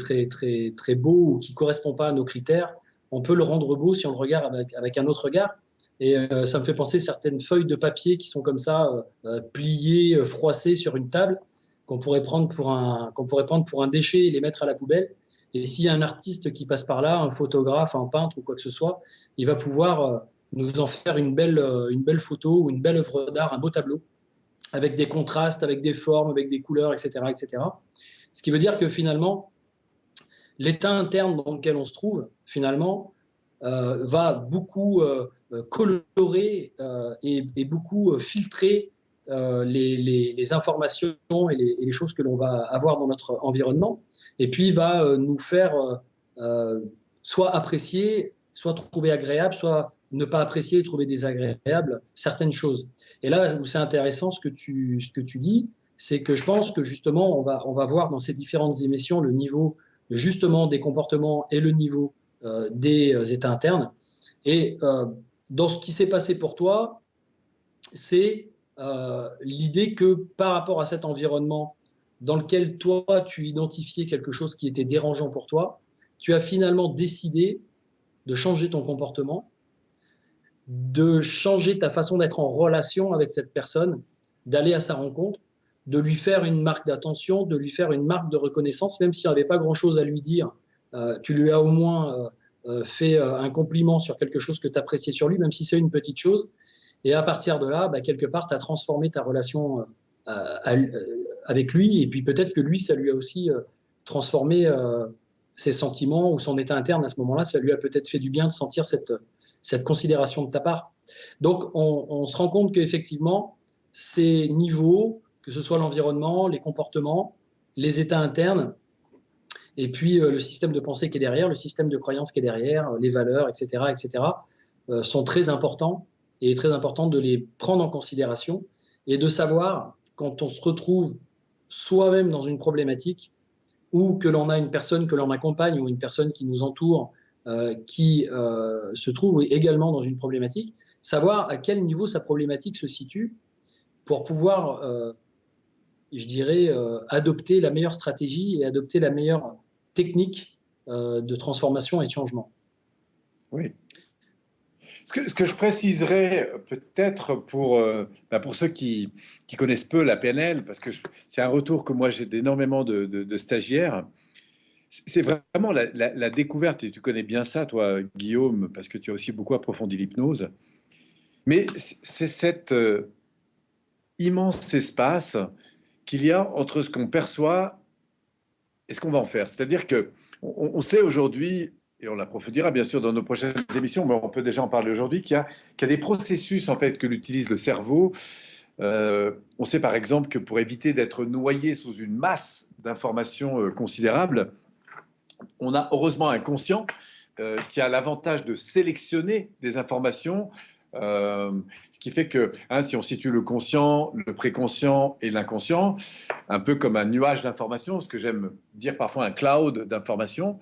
Speaker 2: beau ou qui correspond pas à nos critères, on peut le rendre beau si on le regarde avec un autre regard. Et ça me fait penser certaines feuilles de papier qui sont comme ça, pliées, froissées sur une table, qu'on pourrait prendre pour un déchet et les mettre à la poubelle. Et s'il y a un artiste qui passe par là, un photographe, un peintre ou quoi que ce soit, il va pouvoir nous en faire une belle photo ou une belle œuvre d'art, un beau tableau, avec des contrastes, avec des formes, avec des couleurs, etc., etc. Ce qui veut dire que finalement, l'état interne dans lequel on se trouve, finalement, va beaucoup colorer et beaucoup filtrer les informations et les choses que l'on va avoir dans notre environnement, et puis va nous faire euh, soit apprécier, soit trouver agréable, soit ne pas apprécier et trouver désagréable certaines choses. Et là où c'est intéressant ce que tu dis, c'est que je pense que justement, on va voir dans ces différentes émissions le niveau justement des comportements et le niveau des états internes. Et dans ce qui s'est passé pour toi, c'est l'idée que par rapport à cet environnement dans lequel toi, tu identifiais quelque chose qui était dérangeant pour toi, tu as finalement décidé de changer ton comportement, de changer ta façon d'être en relation avec cette personne, d'aller à sa rencontre, de lui faire une marque d'attention, de lui faire une marque de reconnaissance, même s'il n'y avait pas grand-chose à lui dire. Tu lui as au moins fait un compliment sur quelque chose que tu appréciais sur lui, même si c'est une petite chose. Et à partir de là, bah, quelque part, tu as transformé ta relation avec lui. Et puis peut-être que lui, ça lui a aussi transformé ses sentiments ou son état interne à ce moment-là. Ça lui a peut-être fait du bien de sentir cette considération de ta part. Donc, on se rend compte qu'effectivement, ces niveaux, que ce soit l'environnement, les comportements, les états internes, et puis le système de pensée qui est derrière, le système de croyance qui est derrière, les valeurs, etc., etc., sont très importants et très important de les prendre en considération et de savoir quand on se retrouve soi-même dans une problématique ou que l'on a une personne que l'on accompagne ou une personne qui nous entoure qui se trouve également dans une problématique, savoir à quel niveau sa problématique se situe pour pouvoir, je dirais, adopter la meilleure stratégie et adopter la meilleure technique de transformation et de changement.
Speaker 1: Oui. Ce que je préciserais peut-être pour ceux qui connaissent peu la PNL, parce que c'est un retour que moi j'ai d'énormément de stagiaires, c'est vraiment la découverte, et tu connais bien ça, toi, Guillaume, parce que tu as aussi beaucoup approfondi l'hypnose, mais c'est cet immense espace qu'il y a entre ce qu'on perçoit et ce qu'on va en faire. C'est-à-dire que on sait aujourd'hui, et on l'approfondira bien sûr dans nos prochaines émissions, mais on peut déjà en parler aujourd'hui, qu'il y a des processus en fait que l'utilise le cerveau. On sait par exemple que pour éviter d'être noyé sous une masse d'informations considérables, on a heureusement un conscient qui a l'avantage de sélectionner des informations, ce qui fait que si on situe le conscient, le préconscient et l'inconscient, un peu comme un nuage d'informations, ce que j'aime dire parfois un cloud d'informations,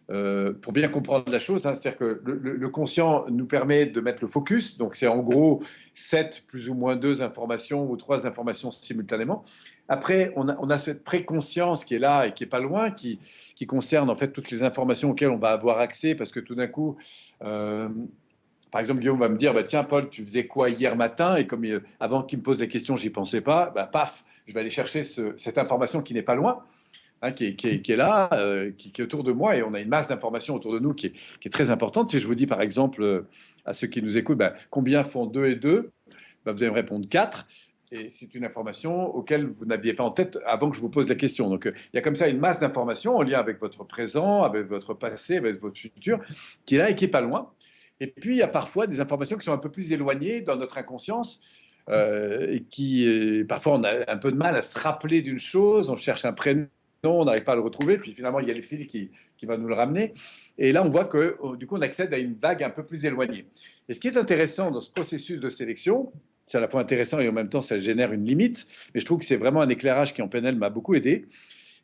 Speaker 1: pour bien comprendre la chose, c'est-à-dire que le conscient nous permet de mettre le focus, donc c'est en gros 7 plus ou moins 2 informations ou 3 informations simultanément. Après, on a cette préconscience qui est là et qui est pas loin, qui concerne en fait toutes les informations auxquelles on va avoir accès, parce que tout d'un coup, par exemple, Guillaume va me dire, bah, tiens Paul, tu faisais quoi hier matin? Et comme avant qu'il me pose les questions, j'y pensais pas, bah, paf, je vais aller chercher cette information qui n'est pas loin. Qui est là, qui est autour de moi, et on a une masse d'informations autour de nous qui est très importante. Si je vous dis par exemple à ceux qui nous écoutent, combien font 2 et 2, vous allez me répondre 4. et c'est une information auquel vous n'aviez pas en tête avant que je vous pose la question. Donc, il y a comme ça une masse d'informations en lien avec votre présent, avec votre passé, avec votre futur, qui est là et qui n'est pas loin. Et puis, il y a parfois des informations qui sont un peu plus éloignées dans notre inconscience, et qui, parfois, on a un peu de mal à se rappeler d'une chose, on cherche un prénom, on n'arrive pas à le retrouver, puis finalement, il y a le fil qui va nous le ramener. Et là, on voit que, du coup, on accède à une vague un peu plus éloignée. Et ce qui est intéressant dans ce processus de sélection, c'est à la fois intéressant et en même temps, ça génère une limite, mais je trouve que c'est vraiment un éclairage qui, en PNL, m'a beaucoup aidé.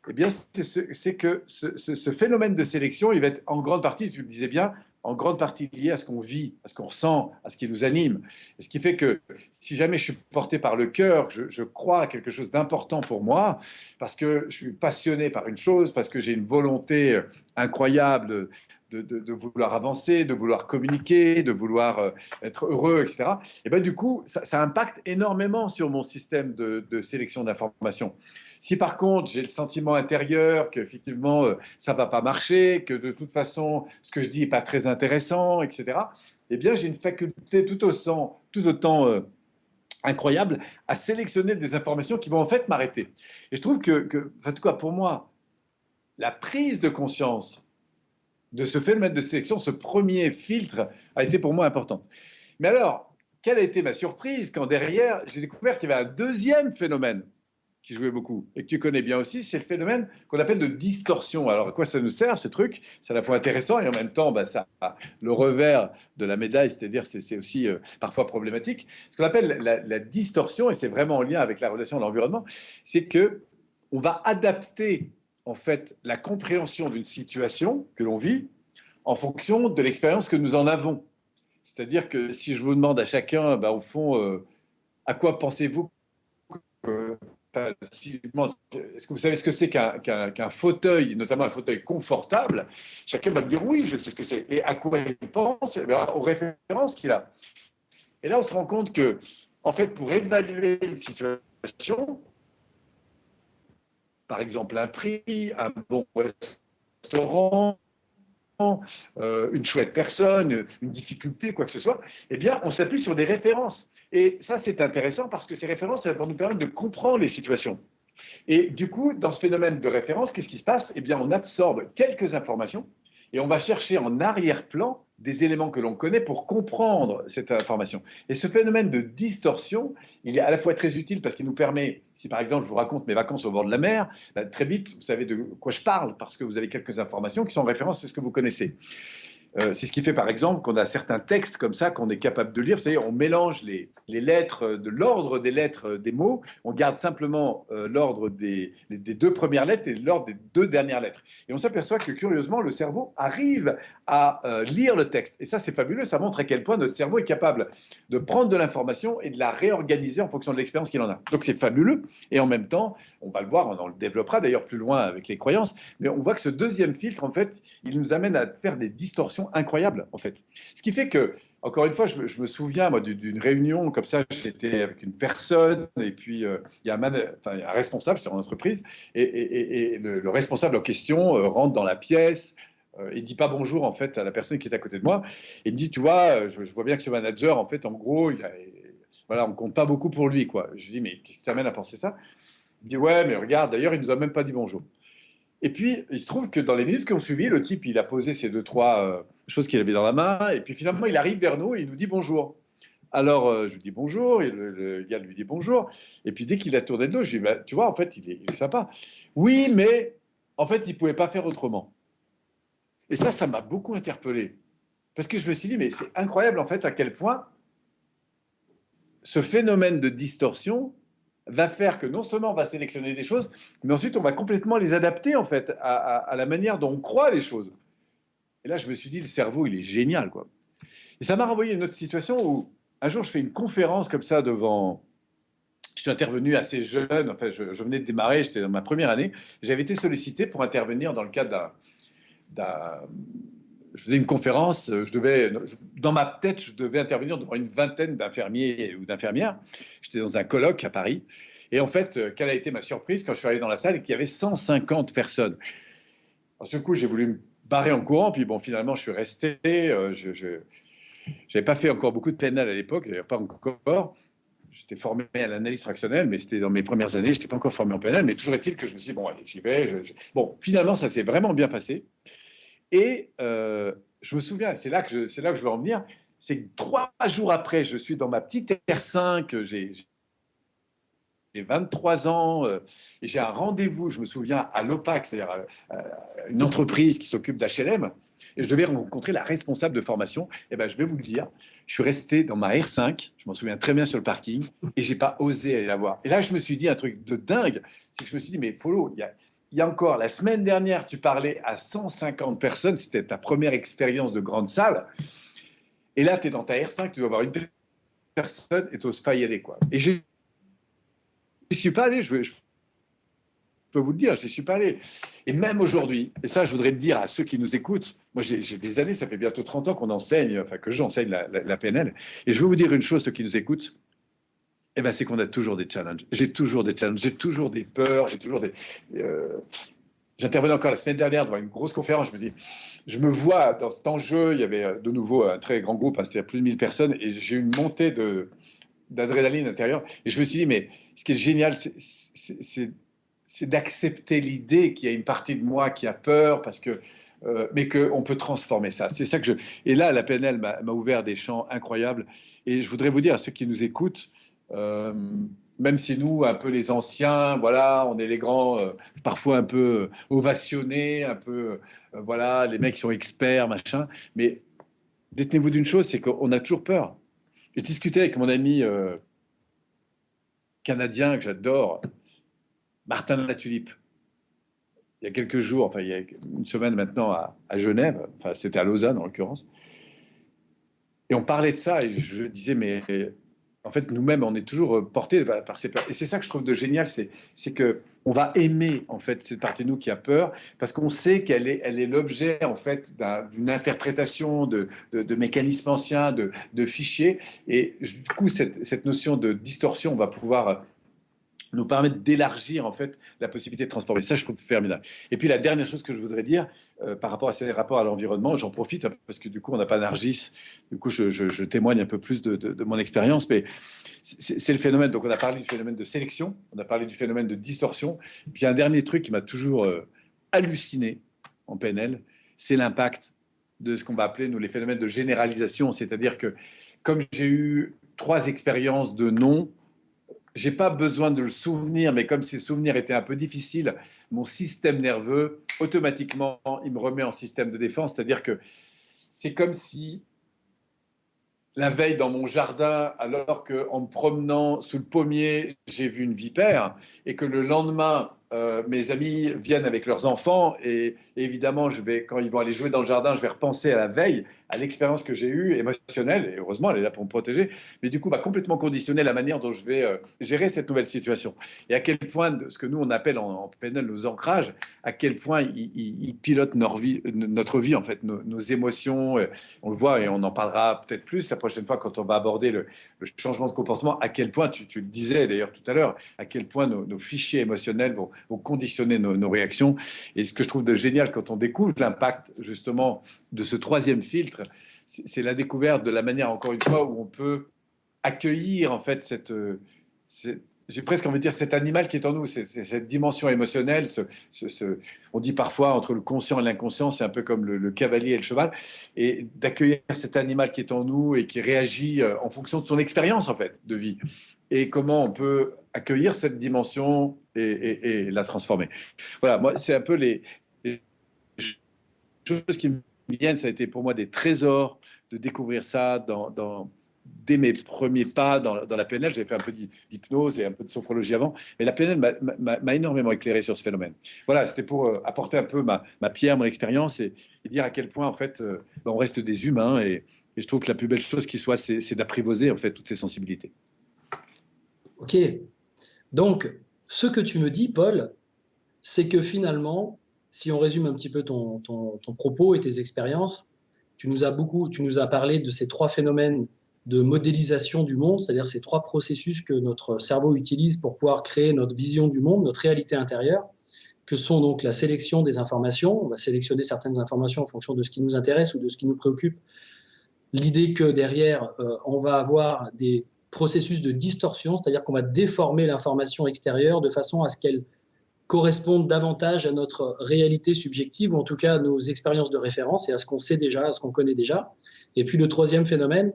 Speaker 1: Eh bien, c'est que ce phénomène de sélection, il va être en grande partie, tu le disais bien, en grande partie lié à ce qu'on vit, à ce qu'on ressent, à ce qui nous anime. Et ce qui fait que si jamais je suis porté par le cœur, je crois à quelque chose d'important pour moi, parce que je suis passionné par une chose, parce que j'ai une volonté incroyable de vouloir avancer, de vouloir communiquer, de vouloir être heureux, etc. Et bien du coup, ça impacte énormément sur mon système de sélection d'informations. Si par contre, j'ai le sentiment intérieur qu'effectivement, ça ne va pas marcher, que de toute façon, ce que je dis n'est pas très intéressant, etc., eh bien, j'ai une faculté tout autant incroyable à sélectionner des informations qui vont en fait m'arrêter. Et je trouve en tout cas pour moi, la prise de conscience de ce phénomène de sélection, ce premier filtre, a été pour moi importante. Mais alors, quelle a été ma surprise quand derrière, j'ai découvert qu'il y avait un deuxième phénomène qui jouait beaucoup et que tu connais bien aussi, c'est le phénomène qu'on appelle de distorsion. Alors, à quoi ça nous sert, ce truc? C'est à la fois intéressant et en même temps, bah, ça a le revers de la médaille, c'est-à-dire c'est aussi parfois problématique. Ce qu'on appelle la distorsion, et c'est vraiment en lien avec la relation à l'environnement, c'est que on va adapter en fait la compréhension d'une situation que l'on vit en fonction de l'expérience que nous en avons. C'est-à-dire que si je vous demande à chacun, bah, au fond, à quoi pensez-vous que est-ce que vous savez ce que c'est qu'un fauteuil, notamment un fauteuil confortable? Chacun va me dire oui, je sais ce que c'est. Et à quoi il pense? Eh bien, aux références qu'il a. Et là, on se rend compte que, en fait, pour évaluer une situation, par exemple un prix, un bon restaurant, une chouette personne, une difficulté, quoi que ce soit, eh bien, on s'appuie sur des références. Et ça, c'est intéressant parce que ces références, ça va nous permettre de comprendre les situations. Et du coup, dans ce phénomène de référence, qu'est-ce qui se passe? Eh bien, on absorbe quelques informations et on va chercher en arrière-plan des éléments que l'on connaît pour comprendre cette information. Et ce phénomène de distorsion, il est à la fois très utile parce qu'il nous permet, si par exemple je vous raconte mes vacances au bord de la mer, ben, très vite vous savez de quoi je parle parce que vous avez quelques informations qui sont en référence à ce que vous connaissez. C'est ce qui fait par exemple qu'on a certains textes comme ça qu'on est capable de lire. Vous savez, on mélange les lettres de l'ordre des lettres des mots, on garde simplement l'ordre des deux premières lettres et l'ordre des deux dernières lettres. Et on s'aperçoit que curieusement, le cerveau arrive à lire le texte. Et ça, c'est fabuleux, ça montre à quel point notre cerveau est capable de prendre de l'information et de la réorganiser en fonction de l'expérience qu'il en a. Donc c'est fabuleux. Et en même temps, on va le voir, on le développera d'ailleurs plus loin avec les croyances, mais on voit que ce deuxième filtre, en fait, il nous amène à faire des distorsions incroyables, en fait. Ce qui fait que, encore une fois, je me souviens, moi, d'une réunion comme ça, j'étais avec une personne, et puis il y a un responsable, c'était en entreprise, et le responsable en question rentre dans la pièce, et dit pas bonjour, en fait, à la personne qui est à côté de moi, et il me dit, tu vois, je vois bien que ce manager, en fait, en gros, voilà, on compte pas beaucoup pour lui, quoi. Je lui dis, mais qu'est-ce qui t'amène à penser ça? Il me dit, ouais, mais regarde, d'ailleurs, il nous a même pas dit bonjour. Et puis, il se trouve que dans les minutes qui ont suivi, le type, il a posé ces deux, trois choses qu'il avait dans la main, et puis finalement, il arrive vers nous et il nous dit bonjour. Alors, je lui dis bonjour, et le gars lui dit bonjour, et puis dès qu'il a tourné de dos, je lui dis, bah, tu vois, en fait, il est sympa. Oui, mais en fait, il ne pouvait pas faire autrement. Et ça m'a beaucoup interpellé. Parce que je me suis dit, mais c'est incroyable, en fait, à quel point ce phénomène de distorsion va faire que non seulement on va sélectionner des choses, mais ensuite on va complètement les adapter en fait à la manière dont on croit les choses. Et là, je me suis dit, le cerveau, il est génial, quoi. Et ça m'a renvoyé à une autre situation où un jour, je fais une conférence comme ça devant. Je suis intervenu assez jeune, enfin, je venais de démarrer, j'étais dans ma première année. J'avais été sollicité pour intervenir dans le cadre d'un je faisais une conférence, dans ma tête, je devais intervenir devant une vingtaine d'infirmiers ou d'infirmières. J'étais dans un colloque à Paris. Et en fait, quelle a été ma surprise quand je suis allé dans la salle et qu'il y avait 150 personnes. Alors, ce coup, j'ai voulu me barrer en courant, puis bon, finalement, je suis resté. Je n'avais pas fait encore beaucoup de PNL à l'époque, pas encore. j'étais formé à l'analyse fractionnelle, mais c'était dans mes premières années, je n'étais pas encore formé en PNL, mais toujours est-il que je me suis dit, bon, allez, j'y vais. Bon, finalement, ça s'est vraiment bien passé. Et je me souviens, c'est là que je veux en venir, c'est que 3 jours après, je suis dans ma petite R5, j'ai 23 ans, et j'ai un rendez-vous, je me souviens, à l'OPAC, c'est-à-dire une entreprise qui s'occupe d'HLM, et je devais rencontrer la responsable de formation. Et ben, je vais vous le dire, je suis resté dans ma R5, je m'en souviens très bien sur le parking, et j'ai pas osé aller la voir. Et là, je me suis dit un truc de dingue, c'est que je me suis dit, mais Follow, il y a encore, la semaine dernière, tu parlais à 150 personnes, c'était ta première expérience de grande salle, et là, tu es dans ta R5, tu dois avoir une personne et tu n'oses pas y aller, quoi. Et je ne suis pas allé, je peux vous le dire, je n'y suis pas allé. Et même aujourd'hui, et ça, je voudrais te dire à ceux qui nous écoutent, moi, j'ai des années, ça fait bientôt 30 ans qu'on enseigne, enfin, que j'enseigne la PNL. Et je veux vous dire une chose, ceux qui nous écoutent, eh ben, c'est qu'on a toujours des challenges. J'ai toujours des challenges, j'ai toujours des peurs, j'ai toujours des. J'intervenais encore la semaine dernière devant une grosse conférence. Je me dis, je me vois dans cet enjeu. Il y avait de nouveau un très grand groupe, hein, c'était plus de 1000 personnes, et j'ai eu une montée d'adrénaline intérieure. Et je me suis dit, mais ce qui est génial, c'est d'accepter l'idée qu'il y a une partie de moi qui a peur, parce que, mais qu'on peut transformer ça. C'est ça que je. Et là, la PNL m'a ouvert des champs incroyables. Et je voudrais vous dire à ceux qui nous écoutent, euh, même si nous, un peu les anciens, voilà, on est les grands, parfois un peu ovationnés, un peu, voilà, les mecs qui sont experts, machin. Mais détenez-vous d'une chose, c'est qu'on a toujours peur. J'ai discuté avec mon ami canadien que j'adore, Martin Latulippe, il y a quelques jours, enfin il y a une semaine maintenant à Genève, enfin c'était à Lausanne en l'occurrence, et on parlait de ça et je disais mais en fait nous-mêmes on est toujours portés par ces peurs. Et c'est ça que je trouve de génial, c'est que on va aimer en fait cette partie de nous qui a peur parce qu'on sait elle est l'objet en fait d'une interprétation de mécanismes anciens, de fichiers, et du coup cette notion de distorsion on va pouvoir nous permettre d'élargir en fait la possibilité de transformer. Ça, je trouve formidable. Et puis la dernière chose que je voudrais dire par rapport à ces rapports à l'environnement, j'en profite hein, parce que du coup on n'a pas Nargis, du coup je témoigne un peu plus de mon expérience, mais c'est le phénomène. Donc on a parlé du phénomène de sélection, on a parlé du phénomène de distorsion. Et puis un dernier truc qui m'a toujours halluciné en PNL, c'est l'impact de ce qu'on va appeler nous les phénomènes de généralisation, c'est-à-dire que comme j'ai eu 3 expériences de non, j'ai pas besoin de le souvenir, mais comme ces souvenirs étaient un peu difficiles, mon système nerveux, automatiquement, il me remet en système de défense. C'est-à-dire que c'est comme si la veille dans mon jardin, alors qu'en me promenant sous le pommier, j'ai vu une vipère, et que le lendemain, mes amis viennent avec leurs enfants, et évidemment, quand ils vont aller jouer dans le jardin, je vais repenser à la veille, à l'expérience que j'ai eue, émotionnelle, et heureusement, elle est là pour me protéger, mais du coup, va complètement conditionner la manière dont je vais gérer cette nouvelle situation. Et à quel point, ce que nous, on appelle en PNL nos ancrages, à quel point ils pilotent notre vie, en fait, nos émotions, on le voit et on en parlera peut-être plus la prochaine fois quand on va aborder le changement de comportement, à quel point, tu le disais d'ailleurs tout à l'heure, à quel point nos fichiers émotionnels vont conditionner nos réactions. Et ce que je trouve de génial quand on découvre l'impact justement de ce troisième filtre, c'est la découverte de la manière, encore une fois, où on peut accueillir en fait j'ai presque envie de dire cet animal qui est en nous, c'est cette dimension émotionnelle. On dit parfois entre le conscient et l'inconscient, c'est un peu comme le cavalier et le cheval, et d'accueillir cet animal qui est en nous et qui réagit en fonction de son expérience en fait de vie. Et comment on peut accueillir cette dimension et la transformer. Voilà, moi c'est un peu les choses qui me viennent. Ça a été pour moi des trésors de découvrir ça dès mes premiers pas dans la PNL. J'avais fait un peu d'hypnose et un peu de sophrologie avant, mais la PNL m'a énormément éclairé sur ce phénomène. Voilà, c'était pour apporter un peu ma pierre, mon expérience, et dire à quel point en fait on reste des humains, et je trouve que la plus belle chose qui soit, c'est d'apprivoiser en fait toutes ces sensibilités.
Speaker 2: Ok. Donc, ce que tu me dis, Paul, c'est que finalement, si on résume un petit peu ton propos et tes expériences, tu nous as parlé de ces 3 phénomènes de modélisation du monde, c'est-à-dire ces 3 processus que notre cerveau utilise pour pouvoir créer notre vision du monde, notre réalité intérieure, que sont donc la sélection des informations. On va sélectionner certaines informations en fonction de ce qui nous intéresse ou de ce qui nous préoccupe. L'idée que derrière, on va avoir processus de distorsion, c'est-à-dire qu'on va déformer l'information extérieure de façon à ce qu'elle corresponde davantage à notre réalité subjective, ou en tout cas à nos expériences de référence et à ce qu'on sait déjà, à ce qu'on connaît déjà. Et puis le troisième phénomène,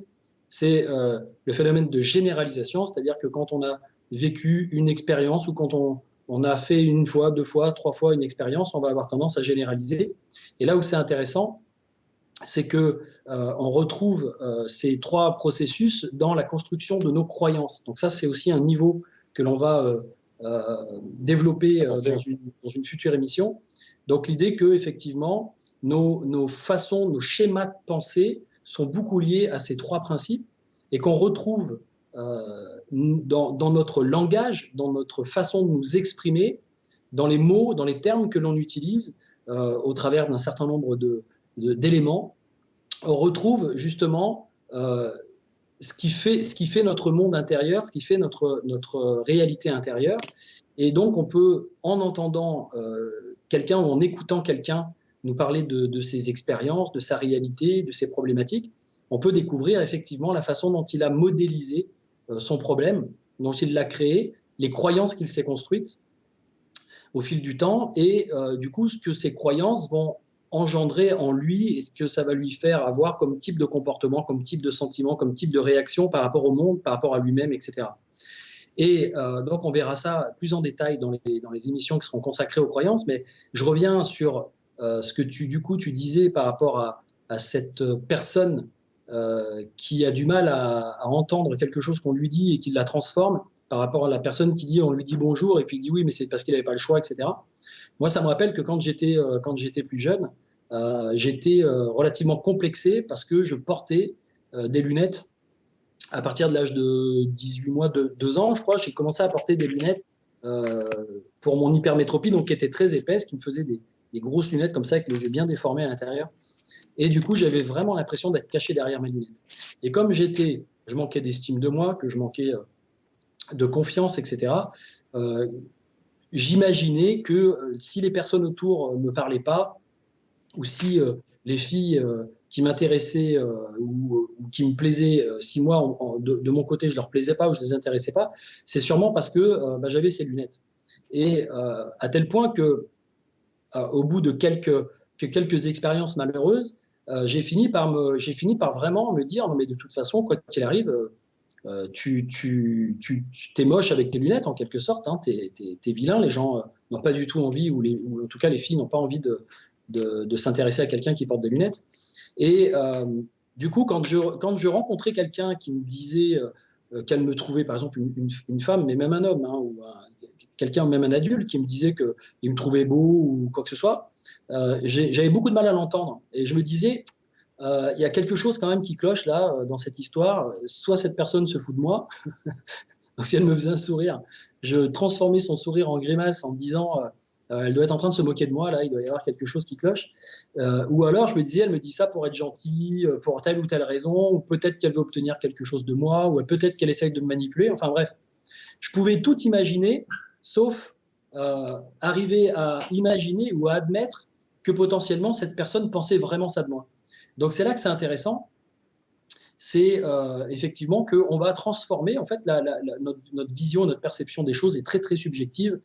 Speaker 2: c'est le phénomène de généralisation, c'est-à-dire que quand on a vécu une expérience ou quand on a fait une fois, deux fois, trois fois une expérience, on va avoir tendance à généraliser. Et là où c'est intéressant, c'est que on retrouve ces trois processus dans la construction de nos croyances. Donc ça, c'est aussi un niveau que l'on va développer dans une future émission. Donc l'idée que effectivement nos façons, nos schémas de pensée sont beaucoup liés à ces trois principes et qu'on retrouve dans notre langage, dans notre façon de nous exprimer, dans les mots, dans les termes que l'on utilise au travers d'un certain nombre d'éléments. On retrouve justement ce qui fait notre monde intérieur, ce qui fait notre réalité intérieure. Et donc, on peut, en entendant quelqu'un ou en écoutant quelqu'un nous parler de ses expériences, de sa réalité, de ses problématiques, on peut découvrir effectivement la façon dont il a modélisé son problème, dont il l'a créé, les croyances qu'il s'est construites au fil du temps et du coup, ce que ces croyances vont engendrer en lui et ce que ça va lui faire avoir comme type de comportement, comme type de sentiment, comme type de réaction par rapport au monde, par rapport à lui-même, etc. Et donc, on verra ça plus en détail dans les émissions qui seront consacrées aux croyances, mais je reviens sur ce que tu disais par rapport à cette personne qui a du mal à entendre quelque chose qu'on lui dit et qui la transforme par rapport à la personne qui dit on lui dit bonjour et puis il dit oui, mais c'est parce qu'il n'avait pas le choix, etc. Moi, ça me rappelle que quand j'étais plus jeune, j'étais relativement complexé parce que je portais des lunettes à partir de l'âge de 18 mois, 2 ans, je crois. J'ai commencé à porter des lunettes pour mon hypermétropie, donc qui étaient très épaisses, qui me faisaient des grosses lunettes comme ça, avec les yeux bien déformés à l'intérieur. Et du coup, j'avais vraiment l'impression d'être caché derrière mes lunettes. Et comme je manquais d'estime de moi, que je manquais de confiance, etc., j'imaginais que si les personnes autour ne me parlaient pas, ou si les filles qui m'intéressaient ou qui me plaisaient, si moi, de mon côté, je ne leur plaisais pas ou je ne les intéressais pas, c'est sûrement parce que j'avais ces lunettes. Et à tel point que, au bout de quelques expériences malheureuses, j'ai fini par vraiment me dire, non mais de toute façon, quoi qu'il arrive, t'es moche avec tes lunettes en quelque sorte, hein, t'es vilain, les gens n'ont pas du tout envie, ou en tout cas les filles n'ont pas envie de s'intéresser à quelqu'un qui porte des lunettes. Et du coup, quand je rencontrais quelqu'un qui me disait qu'elle me trouvait, par exemple, une femme, mais même un homme, hein, ou quelqu'un, même un adulte, qui me disait qu'il me trouvait beau ou quoi que ce soit, j'avais beaucoup de mal à l'entendre. Et je me disais, il y a quelque chose quand même qui cloche là, dans cette histoire. Soit cette personne se fout de moi, donc si elle me faisait un sourire, je transformais son sourire en grimace en me disant elle doit être en train de se moquer de moi, là, il doit y avoir quelque chose qui cloche. Ou alors je me disais, elle me dit ça pour être gentille, pour telle ou telle raison, ou peut-être qu'elle veut obtenir quelque chose de moi, ou peut-être qu'elle essaye de me manipuler. Enfin bref, je pouvais tout imaginer, sauf arriver à imaginer ou à admettre que potentiellement cette personne pensait vraiment ça de moi. Donc c'est là que c'est intéressant, c'est effectivement qu'on va transformer, en fait, notre vision, notre perception des choses est très très subjective,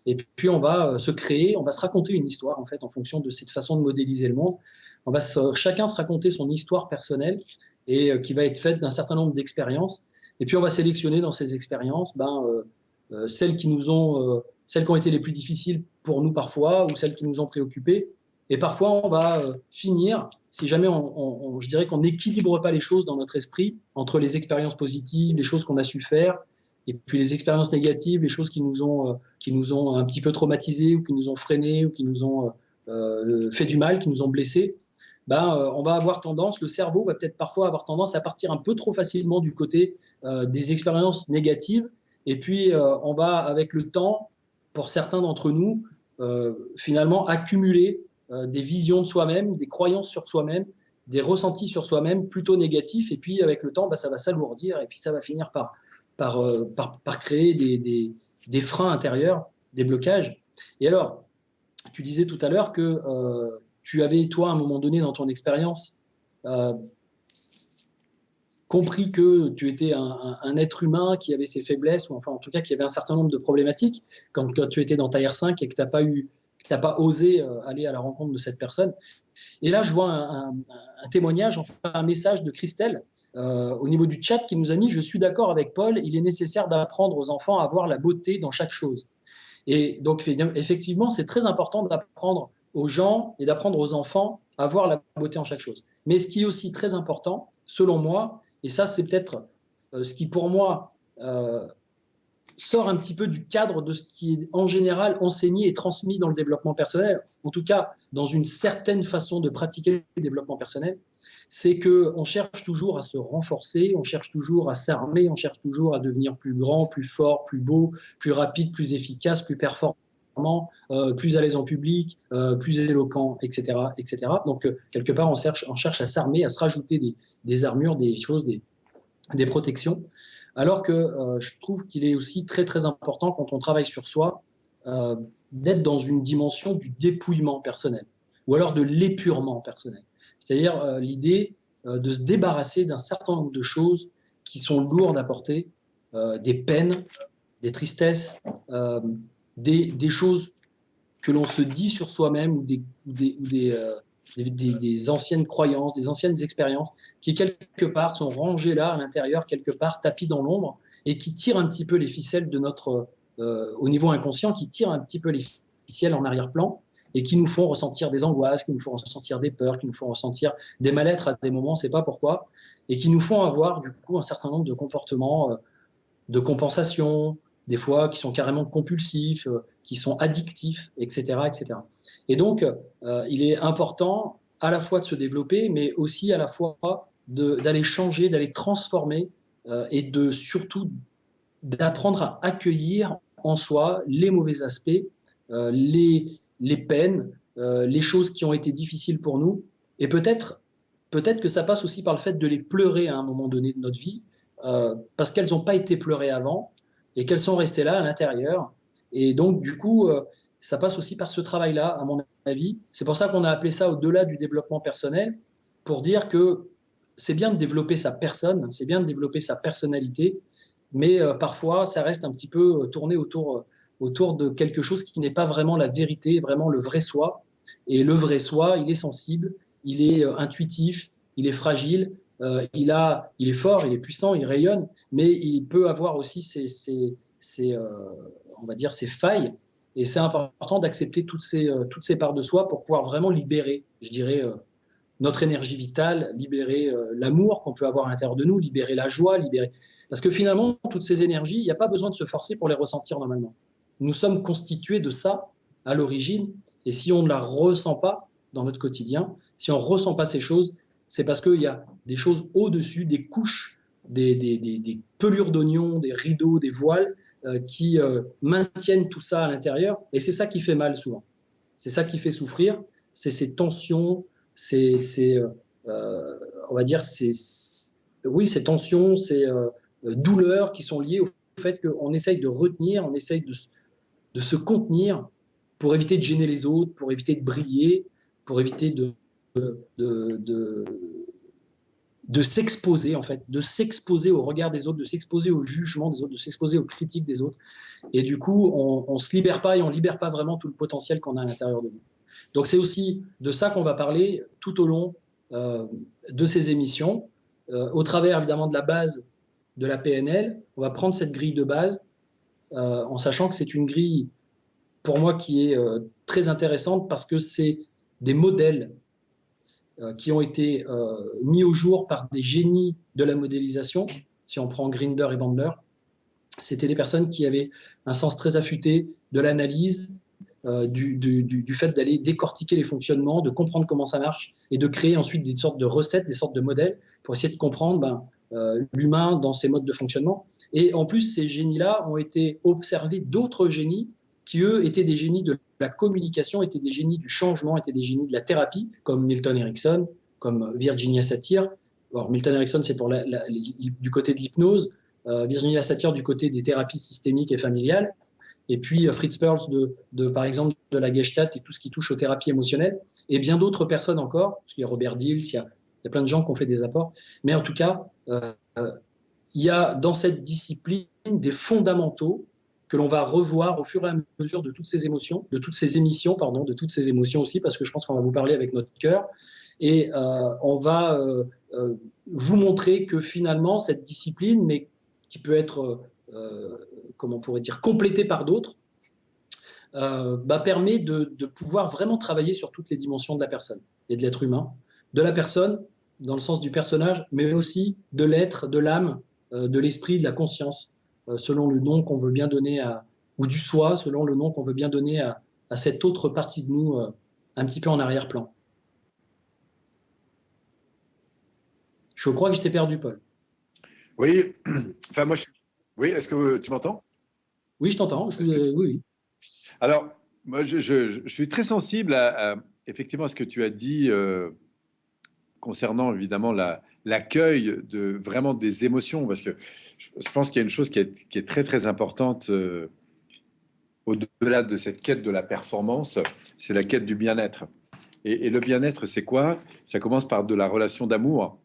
Speaker 2: et puis on va on va se raconter une histoire, en fait, en fonction de cette façon de modéliser le monde. Chacun se raconter son histoire personnelle, et qui va être faite d'un certain nombre d'expériences, et puis on va sélectionner dans ces expériences celles qui ont été les plus difficiles pour nous parfois, ou celles qui nous ont préoccupés. Et parfois, on va finir, si jamais je dirais qu'on n'équilibre pas les choses dans notre esprit, entre les expériences positives, les choses qu'on a su faire, et puis les expériences négatives, les choses qui nous ont un petit peu traumatisés, ou qui nous ont freinés, ou qui nous ont fait du mal, qui nous ont blessés. On va avoir tendance, le cerveau va peut-être parfois avoir tendance à partir un peu trop facilement du côté des expériences négatives. Et puis, on va, avec le temps, pour certains d'entre nous, finalement accumuler des visions de soi-même, des croyances sur soi-même, des ressentis sur soi-même plutôt négatifs. Et puis, avec le temps, ça va s'alourdir, et puis ça va finir par créer des freins intérieurs, des blocages. Et alors, tu disais tout à l'heure que tu avais, toi, à un moment donné dans ton expérience, compris que tu étais un être humain qui avait ses faiblesses, ou enfin en tout cas qui avait un certain nombre de problématiques quand tu étais dans ta R5 et que tu n'as pas osé aller à la rencontre de cette personne. Et là, je vois un témoignage, enfin un message de Christelle au niveau du chat qui nous a mis « Je suis d'accord avec Paul, il est nécessaire d'apprendre aux enfants à voir la beauté dans chaque chose ». Et donc, effectivement, c'est très important d'apprendre aux gens et d'apprendre aux enfants à voir la beauté en chaque chose. Mais ce qui est aussi très important, selon moi, et ça, c'est peut-être ce qui, pour moi, sort un petit peu du cadre de ce qui est en général enseigné et transmis dans le développement personnel, en tout cas dans une certaine façon de pratiquer le développement personnel, c'est qu'on cherche toujours à se renforcer, on cherche toujours à s'armer, on cherche toujours à devenir plus grand, plus fort, plus beau, plus rapide, plus efficace, plus performant, plus à l'aise en public, plus éloquent, etc. etc. Donc, quelque part, on cherche à s'armer, à se rajouter des armures, des choses, des protections. Alors que je trouve qu'il est aussi très, très important quand on travaille sur soi d'être dans une dimension du dépouillement personnel ou alors de l'épurement personnel. C'est-à-dire l'idée de se débarrasser d'un certain nombre de choses qui sont lourdes à porter, des peines, des tristesses, des choses que l'on se dit sur soi-même ou des anciennes croyances, des anciennes expériences qui, quelque part, sont rangées là, à l'intérieur, quelque part, tapis dans l'ombre, et qui tirent un petit peu les ficelles de notre, au niveau inconscient, qui tirent un petit peu les ficelles en arrière-plan, et qui nous font ressentir des angoisses, qui nous font ressentir des peurs, qui nous font ressentir des mal-être à des moments, on ne sait pas pourquoi, et qui nous font avoir, du coup, un certain nombre de comportements de compensation, des fois qui sont carrément compulsifs, qui sont addictifs, etc. etc. Et donc, il est important à la fois de se développer, mais aussi à la fois d'aller changer, d'aller transformer et de surtout d'apprendre à accueillir en soi les mauvais aspects, les peines, les choses qui ont été difficiles pour nous. Et peut-être que ça passe aussi par le fait de les pleurer à un moment donné de notre vie, parce qu'elles n'ont pas été pleurées avant et qu'elles sont restées là à l'intérieur. Et donc, du coup, ça passe aussi par ce travail-là, à mon avis. C'est pour ça qu'on a appelé ça au-delà du développement personnel, pour dire que c'est bien de développer sa personne, c'est bien de développer sa personnalité, mais parfois, ça reste un petit peu tourné autour de quelque chose qui n'est pas vraiment la vérité, vraiment le vrai soi. Et le vrai soi, il est sensible, il est intuitif, il est fragile, il est fort, il est puissant, il rayonne, mais il peut avoir aussi on va dire, ses failles. Et c'est important d'accepter toutes ces parts de soi pour pouvoir vraiment libérer, je dirais, notre énergie vitale, libérer l'amour qu'on peut avoir à l'intérieur de nous, libérer la joie, libérer. Parce que finalement, toutes ces énergies, il n'y a pas besoin de se forcer pour les ressentir normalement. Nous sommes constitués de ça à l'origine, et si on ne la ressent pas dans notre quotidien, si on ne ressent pas ces choses, c'est parce qu'il y a des choses au-dessus, des couches, des pelures d'oignons, des rideaux, des voiles qui maintiennent tout ça à l'intérieur, et c'est ça qui fait mal souvent. C'est ça qui fait souffrir, c'est ces tensions, on va dire, oui, ces tensions, ces douleurs qui sont liées au fait qu'on essaye de retenir, on essaye de se contenir pour éviter de gêner les autres, pour éviter de briller, pour éviter de s'exposer, en fait, de s'exposer au regard des autres, de s'exposer au jugement des autres, de s'exposer aux critiques des autres. Et du coup, on ne se libère pas et on ne libère pas vraiment tout le potentiel qu'on a à l'intérieur de nous. Donc c'est aussi de ça qu'on va parler tout au long de ces émissions, au travers évidemment de la base de la PNL. On va prendre cette grille de base en sachant que c'est une grille pour moi qui est très intéressante parce que c'est des modèles qui ont été mis au jour par des génies de la modélisation. Si on prend Grinder et Bandler, c'était des personnes qui avaient un sens très affûté de l'analyse, du fait d'aller décortiquer les fonctionnements, de comprendre comment ça marche et de créer ensuite des sortes de recettes, des sortes de modèles pour essayer de comprendre l'humain dans ses modes de fonctionnement. Et en plus, ces génies-là ont été observés d'autres génies qui, eux, étaient des génies de la communication, étaient des génies du changement, étaient des génies de la thérapie, comme Milton Erickson, comme Virginia Satir. Alors, Milton Erickson, c'est du côté de l'hypnose, Virginia Satir du côté des thérapies systémiques et familiales, et puis Fritz Perls par exemple de la Gestalt et tout ce qui touche aux thérapies émotionnelles, et bien d'autres personnes encore, parce qu'il y a Robert Dills, il y a Il y a plein de gens qui ont fait des apports. Mais en tout cas, il y a dans cette discipline des fondamentaux que l'on va revoir au fur et à mesure de toutes ces émotions, de toutes ces émissions, pardon, de toutes ces émotions aussi, parce que je pense qu'on va vous parler avec notre cœur. Et on va vous montrer que finalement, cette discipline, mais qui peut être, comment on pourrait dire, complétée par d'autres, permet de pouvoir vraiment travailler sur toutes les dimensions de la personne et de l'être humain, de la personne dans le sens du personnage, mais aussi de l'être, de l'âme, de l'esprit, de la conscience, selon le nom qu'on veut bien donner ou du soi, selon le nom qu'on veut bien donner à cette autre partie de nous, un petit peu en arrière-plan. Je crois que je t'ai perdu, Paul.
Speaker 1: Oui, enfin moi, oui, est-ce que tu m'entends?
Speaker 2: Oui, je t'entends. Oui, oui.
Speaker 1: Alors, moi, je suis très sensible effectivement à ce que tu as dit concernant évidemment l'accueil de vraiment des émotions, parce que je pense qu'il y a une chose qui est très très importante au-delà de cette quête de la performance, c'est la quête du bien-être. Et le bien-être, c'est quoi? Ça commence par de la relation d'amour.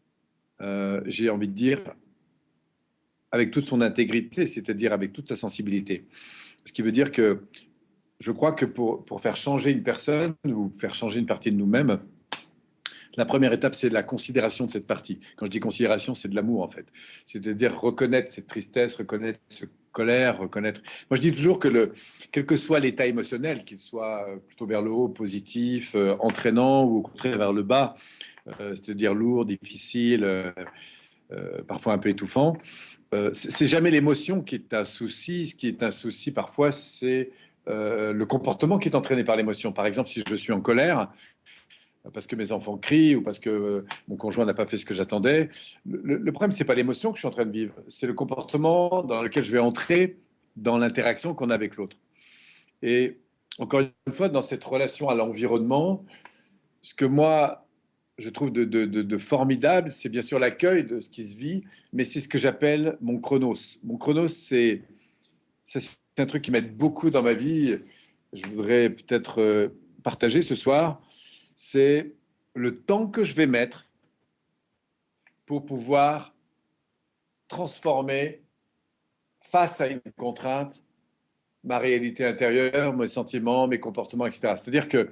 Speaker 1: J'ai envie de dire avec toute son intégrité, c'est-à-dire avec toute sa sensibilité. Ce qui veut dire que je crois que pour faire changer une personne ou faire changer une partie de nous-mêmes, la première étape, c'est la considération de cette partie. Quand je dis considération, c'est de l'amour, en fait. C'est-à-dire reconnaître cette tristesse, reconnaître cette colère, reconnaître... Moi, je dis toujours que quel que soit l'état émotionnel, qu'il soit plutôt vers le haut, positif, entraînant, ou au contraire vers le bas, c'est-à-dire lourd, difficile, parfois un peu étouffant, c'est jamais l'émotion qui est un souci. Ce qui est un souci, parfois, c'est le comportement qui est entraîné par l'émotion. Par exemple, si je suis en colère, parce que mes enfants crient ou parce que mon conjoint n'a pas fait ce que j'attendais. Le problème, c'est pas l'émotion que je suis en train de vivre, c'est le comportement dans lequel je vais entrer dans l'interaction qu'on a avec l'autre. Et encore une fois, dans cette relation à l'environnement, ce que moi, je trouve de formidable, c'est bien sûr l'accueil de ce qui se vit, mais c'est ce que j'appelle mon chronos. Mon chronos, c'est un truc qui m'aide beaucoup dans ma vie. Je voudrais peut-être partager ce soir. C'est le temps que je vais mettre pour pouvoir transformer face à une contrainte ma réalité intérieure, mes sentiments, mes comportements, etc. C'est-à-dire que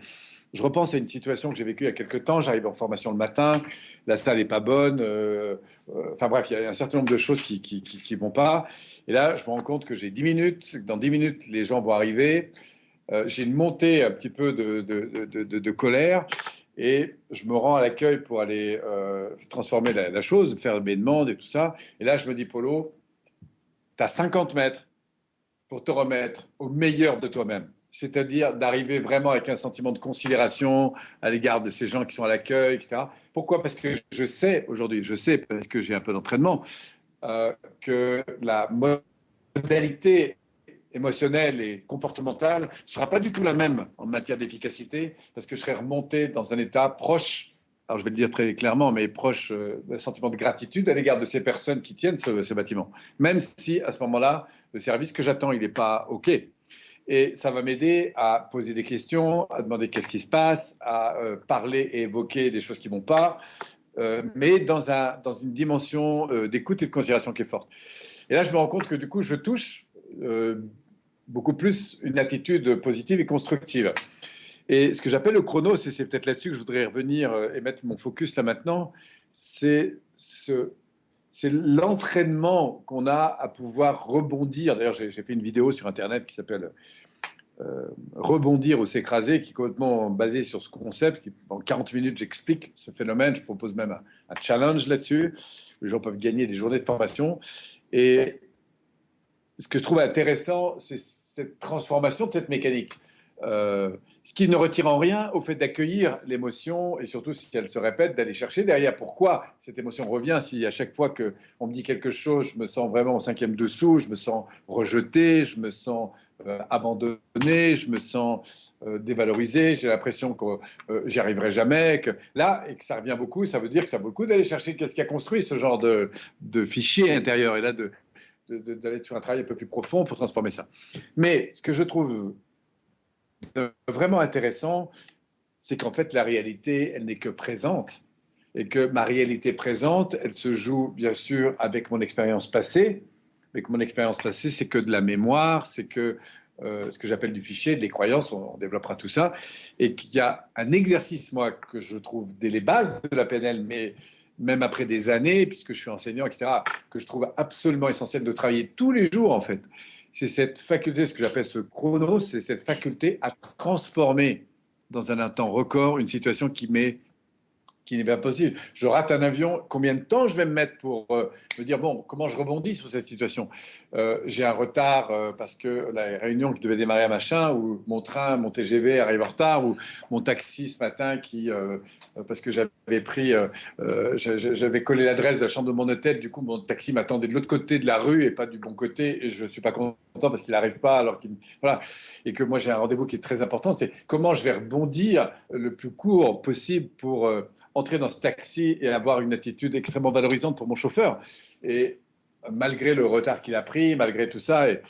Speaker 1: je repense à une situation que j'ai vécue il y a quelques temps. J'arrive en formation le matin, la salle n'est pas bonne. Enfin bref, il y a un certain nombre de choses qui vont pas. Et là, je me rends compte que j'ai 10 minutes. Dans 10 minutes, les gens vont arriver. J'ai une montée un petit peu de colère. Et je me rends à l'accueil pour aller transformer la chose, faire mes demandes et tout ça. Et là, je me dis, Polo, tu as 50 mètres pour te remettre au meilleur de toi-même. C'est-à-dire d'arriver vraiment avec un sentiment de considération à l'égard de ces gens qui sont à l'accueil, etc. Pourquoi? Parce que je sais aujourd'hui, je sais, parce que j'ai un peu d'entraînement, que la modalité émotionnelle et comportementale ne sera pas du tout la même en matière d'efficacité, parce que je serai remonté dans un état proche, alors je vais le dire très clairement, mais proche d'un sentiment de gratitude à l'égard de ces personnes qui tiennent ce bâtiment. Même si à ce moment-là, le service que j'attends, il n'est pas OK. Et ça va m'aider à poser des questions, à demander qu'est-ce qui se passe, à parler et évoquer des choses qui ne vont pas, mais dans une dimension d'écoute et de considération qui est forte. Et là, je me rends compte que du coup, je touche beaucoup plus une attitude positive et constructive. Et ce que j'appelle le chronos, et c'est peut-être là-dessus que je voudrais revenir et mettre mon focus là maintenant, c'est l'entraînement qu'on a à pouvoir rebondir. D'ailleurs, j'ai fait une vidéo sur Internet qui s'appelle Rebondir ou s'écraser, qui est complètement basée sur ce concept. En 40 minutes, j'explique ce phénomène. Je propose même un challenge là-dessus. Les gens peuvent gagner des journées de formation. Et ce que je trouve intéressant, c'est cette transformation de cette mécanique. Ce qui ne retire en rien au fait d'accueillir l'émotion et surtout si elle se répète, d'aller chercher derrière pourquoi cette émotion revient. Si à chaque fois qu'on me dit quelque chose, je me sens vraiment au cinquième dessous, je me sens rejeté, je me sens abandonné, je me sens dévalorisé, j'ai l'impression que j'y arriverai jamais, que là, et que ça revient beaucoup, ça veut dire que ça vaut le coup d'aller chercher qu'est-ce qui a construit ce genre de fichier intérieur et là d'aller sur un travail un peu plus profond pour transformer ça. Mais ce que je trouve vraiment intéressant, c'est qu'en fait, la réalité, elle n'est que présente. et que ma réalité présente, elle se joue bien sûr avec mon expérience passée. Mais que mon expérience passée, c'est que de la mémoire, c'est que ce que j'appelle du fichier, des croyances, on développera tout ça, et qu'il y a un exercice, moi, que je trouve dès les bases de la PNL, mais même après des années, puisque je suis enseignant, etc., que je trouve absolument essentiel de travailler tous les jours, en fait. C'est cette faculté, ce que j'appelle ce chronos, c'est cette faculté à transformer dans un temps record une situation qui n'est pas possible. Je rate un avion, combien de temps je vais me mettre pour me dire, bon, comment je rebondis sur cette situation? J'ai un retard parce que la réunion qui devait démarrer à machin, ou mon train, mon TGV arrive en retard, ou mon taxi ce matin parce que j'avais collé l'adresse de la chambre de mon hôtel, du coup mon taxi m'attendait de l'autre côté de la rue et pas du bon côté, et je ne suis pas content parce qu'il n'arrive pas, alors qu'il... Voilà. Et que moi j'ai un rendez-vous qui est très important, c'est comment je vais rebondir le plus court possible pour entrer dans ce taxi et avoir une attitude extrêmement valorisante pour mon chauffeur. Et malgré le retard qu'il a pris, malgré tout ça, et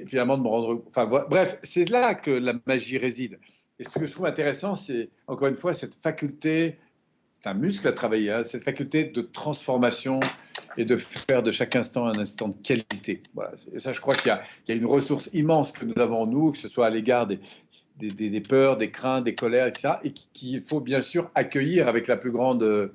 Speaker 1: finalement de me rendre... Enfin bref, c'est là que la magie réside. Et ce que je trouve intéressant, c'est encore une fois cette faculté, c'est un muscle à travailler, hein, cette faculté de transformation et de faire de chaque instant un instant de qualité. Voilà. Et ça, je crois qu'il y a une ressource immense que nous avons en nous, que ce soit à l'égard des peurs, des craintes, des colères, etc., et qu'il faut bien sûr accueillir avec la plus grande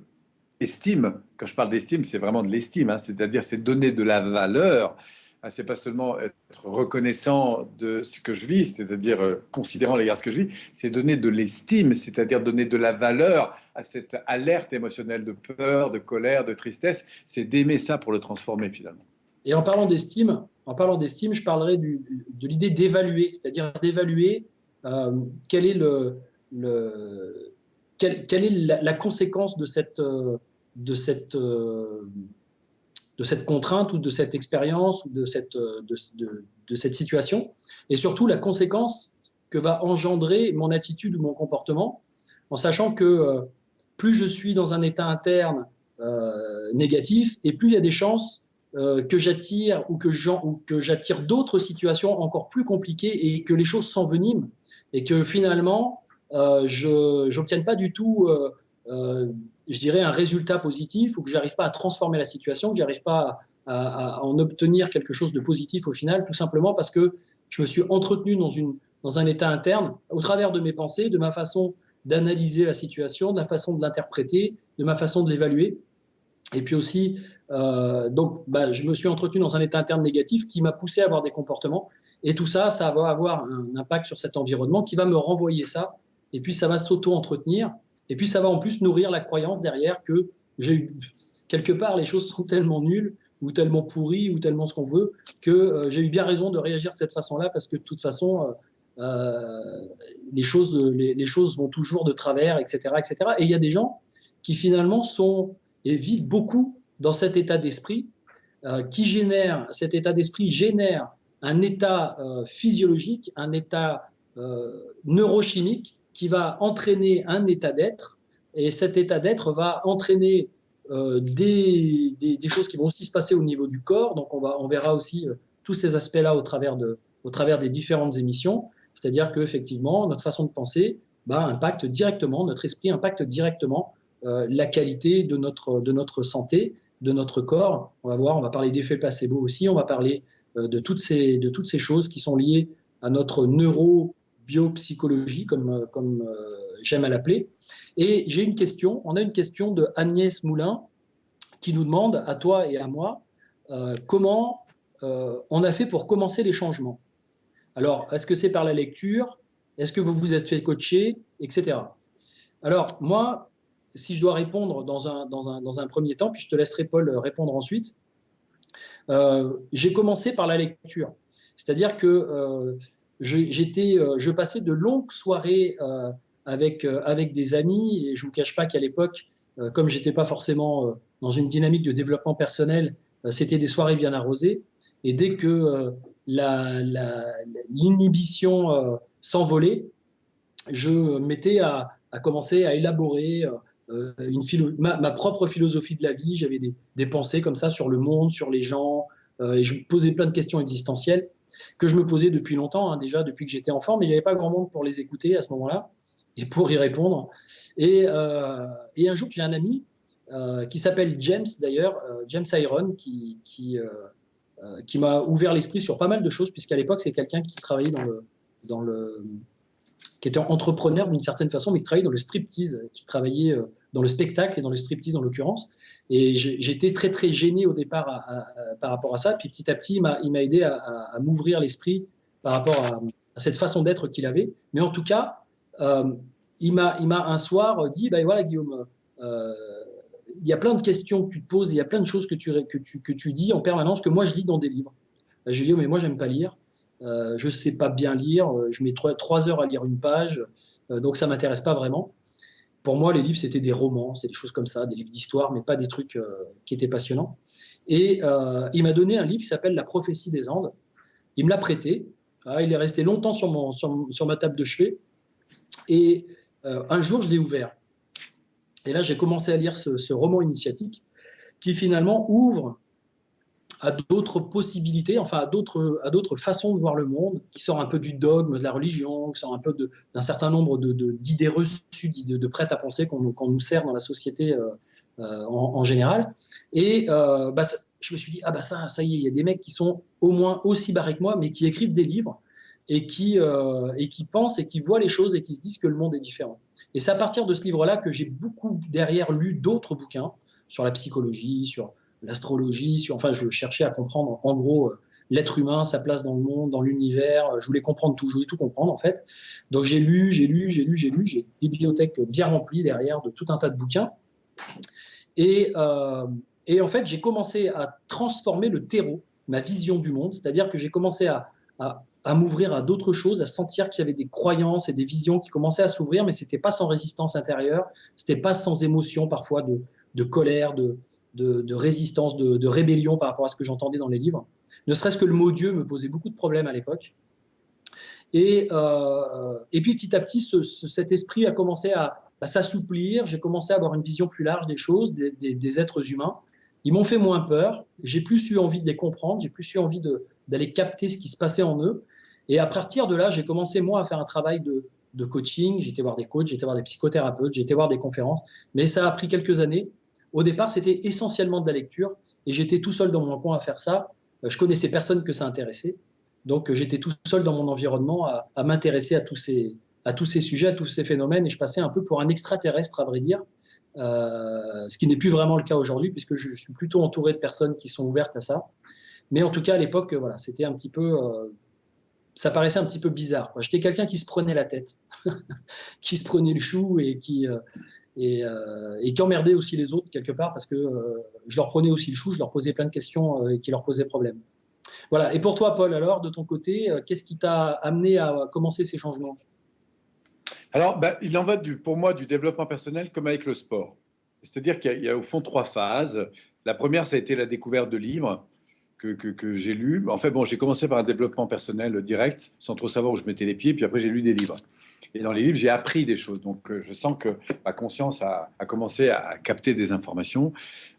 Speaker 1: estime. Quand je parle d'estime, c'est vraiment de l'estime, hein, c'est-à-dire c'est donner de la valeur. Hein, c'est pas seulement être reconnaissant de ce que je vis, c'est-à-dire considérant l'égard de ce que je vis, c'est donner de l'estime, c'est-à-dire donner de la valeur à cette alerte émotionnelle de peur, de colère, de tristesse. C'est d'aimer ça pour le transformer finalement.
Speaker 2: Et en parlant d'estime, je parlerai de l'idée d'évaluer, c'est-à-dire d'évaluer quelle est, quelle est la conséquence de cette, de cette contrainte ou de cette expérience ou de cette situation, et surtout la conséquence que va engendrer mon attitude ou mon comportement, en sachant que plus je suis dans un état interne négatif, et plus il y a des chances que j'attire ou que j'attire d'autres situations encore plus compliquées et que les choses s'enveniment et que finalement je n'obtienne pas du tout je dirais un résultat positif, ou que j'arrive pas à transformer la situation, que j'arrive pas à en obtenir quelque chose de positif au final, tout simplement parce que je me suis entretenu dans un état interne au travers de mes pensées, de ma façon d'analyser la situation, de la façon de l'interpréter, de ma façon de l'évaluer. Et puis aussi, je me suis entretenu dans un état interne négatif qui m'a poussé à avoir des comportements. Et tout ça, ça va avoir un impact sur cet environnement qui va me renvoyer ça. Et puis, ça va s'auto-entretenir. Et puis, ça va en plus nourrir la croyance derrière que quelque part, les choses sont tellement nulles ou tellement pourries ou tellement ce qu'on veut que j'ai eu bien raison de réagir de cette façon-là, parce que de toute façon, les choses vont toujours de travers, etc., etc. Et il y a des gens qui finalement sont et vivent beaucoup dans cet état d'esprit, cet état d'esprit génère un état physiologique, un état neurochimique qui va entraîner un état d'être, et cet état d'être va entraîner des choses qui vont aussi se passer au niveau du corps. Donc on verra aussi tous ces aspects-là au travers des différentes émissions, c'est-à-dire qu'effectivement, notre façon de penser impacte directement, notre esprit impacte directement la qualité de notre santé, de notre corps. On va parler d'effet placebo aussi, on va parler de toutes ces choses qui sont liées à notre neurobiopsychologie, comme j'aime à l'appeler. Et on a une question de Agnès Moulin qui nous demande, à toi et à moi, comment on a fait pour commencer les changements. Alors, est-ce que c'est par la lecture? Est-ce que vous vous êtes fait coacher, etc. Alors, moi, si je dois répondre dans un premier temps, puis je te laisserai Paul répondre ensuite, j'ai commencé par la lecture. C'est-à-dire que je passais de longues soirées avec des amis, et je ne vous cache pas qu'à l'époque, comme je n'étais pas forcément dans une dynamique de développement personnel, c'était des soirées bien arrosées. Et dès que l'inhibition s'envolait, je mettais à commencer à élaborer ma propre philosophie de la vie. J'avais des pensées comme ça sur le monde, sur les gens, et je me posais plein de questions existentielles que je me posais depuis longtemps, hein, déjà depuis que j'étais enfant, mais il n'y avait pas grand monde pour les écouter à ce moment-là et pour y répondre. Et un jour, j'ai un ami qui s'appelle James d'ailleurs, James Iron, qui m'a ouvert l'esprit sur pas mal de choses, puisqu'à l'époque, c'est quelqu'un qui travaillait dans le, qui était entrepreneur d'une certaine façon, mais qui travaillait dans le striptease, qui travaillait dans le spectacle et dans le striptease en l'occurrence. Et j'étais très, très gêné au départ par rapport à ça. Puis petit à petit, il m'a aidé à m'ouvrir l'esprit par rapport à cette façon d'être qu'il avait. Mais en tout cas, il m'a un soir dit, ben voilà Guillaume, il y a plein de questions que tu te poses, il y a plein de choses que tu dis en permanence que moi je lis dans des livres. Je lui ai dit, oh, mais moi j'aime pas lire, je sais pas bien lire, je mets 3 heures à lire une page, donc ça m'intéresse pas vraiment. Pour moi, les livres c'était des romans, c'est des choses comme ça, des livres d'histoire, mais pas des trucs qui étaient passionnants. Et il m'a donné un livre qui s'appelle La prophétie des Andes. Il me l'a prêté. Il est resté longtemps sur ma table de chevet. Et un jour, je l'ai ouvert. Et là, j'ai commencé à lire ce roman initiatique qui finalement ouvre à d'autres possibilités, enfin à d'autres façons de voir le monde, qui sort un peu du dogme de la religion, qui sort un peu d'un certain nombre d'idées reçues, de prêt-à-penser qu'on nous sert dans la société en général. Et je me suis dit, ah bah ça y est, il y a des mecs qui sont au moins aussi barrés que moi, mais qui écrivent des livres et qui pensent et qui voient les choses et qui se disent que le monde est différent. Et c'est à partir de ce livre-là que j'ai beaucoup derrière lu d'autres bouquins sur la psychologie, sur l'astrologie, enfin je cherchais à comprendre en gros l'être humain, sa place dans le monde, dans l'univers, je voulais comprendre tout, je voulais tout comprendre en fait. Donc j'ai lu, j'ai une bibliothèque bien remplie derrière de tout un tas de bouquins. Et en fait, j'ai commencé à transformer le terreau, ma vision du monde, c'est-à-dire que j'ai commencé à m'ouvrir à d'autres choses, à sentir qu'il y avait des croyances et des visions qui commençaient à s'ouvrir, mais ce n'était pas sans résistance intérieure, ce n'était pas sans émotion parfois de colère, de résistance, de rébellion par rapport à ce que j'entendais dans les livres. Ne serait-ce que le mot Dieu me posait beaucoup de problèmes à l'époque. Et puis petit à petit, cet esprit a commencé à s'assouplir, j'ai commencé à avoir une vision plus large des choses, des êtres humains. Ils m'ont fait moins peur, j'ai plus eu envie de les comprendre, j'ai plus eu envie d'aller capter ce qui se passait en eux. Et à partir de là, j'ai commencé moi à faire un travail de coaching, j'ai été voir des coachs, j'ai été voir des psychothérapeutes, j'ai été voir des conférences, mais ça a pris quelques années. Au départ, c'était essentiellement de la lecture et j'étais tout seul dans mon coin à faire ça. Je connaissais personne que ça intéressait. Donc, j'étais tout seul dans mon environnement à m'intéresser à tous ces sujets, à tous ces phénomènes, et je passais un peu pour un extraterrestre, à vrai dire, ce qui n'est plus vraiment le cas aujourd'hui, puisque je suis plutôt entouré de personnes qui sont ouvertes à ça. Mais en tout cas, à l'époque, voilà, c'était un petit peu, ça paraissait un petit peu bizarre, quoi. J'étais quelqu'un qui se prenait la tête, qui se prenait le chou et qui emmerdait aussi les autres quelque part, parce que je leur prenais aussi le chou, je leur posais plein de questions qui leur posaient problème. Voilà. Et pour toi, Paul, alors, de ton côté, qu'est-ce qui t'a amené à commencer ces changements?
Speaker 1: Alors, il en va pour moi du développement personnel comme avec le sport. C'est-à-dire qu'il y a au fond 3 phases. La première, ça a été la découverte de livres que j'ai lus. En fait, bon, j'ai commencé par un développement personnel direct, sans trop savoir où je mettais les pieds, puis après j'ai lu des livres. Et dans les livres, j'ai appris des choses. Donc, je sens que ma conscience a commencé à capter des informations.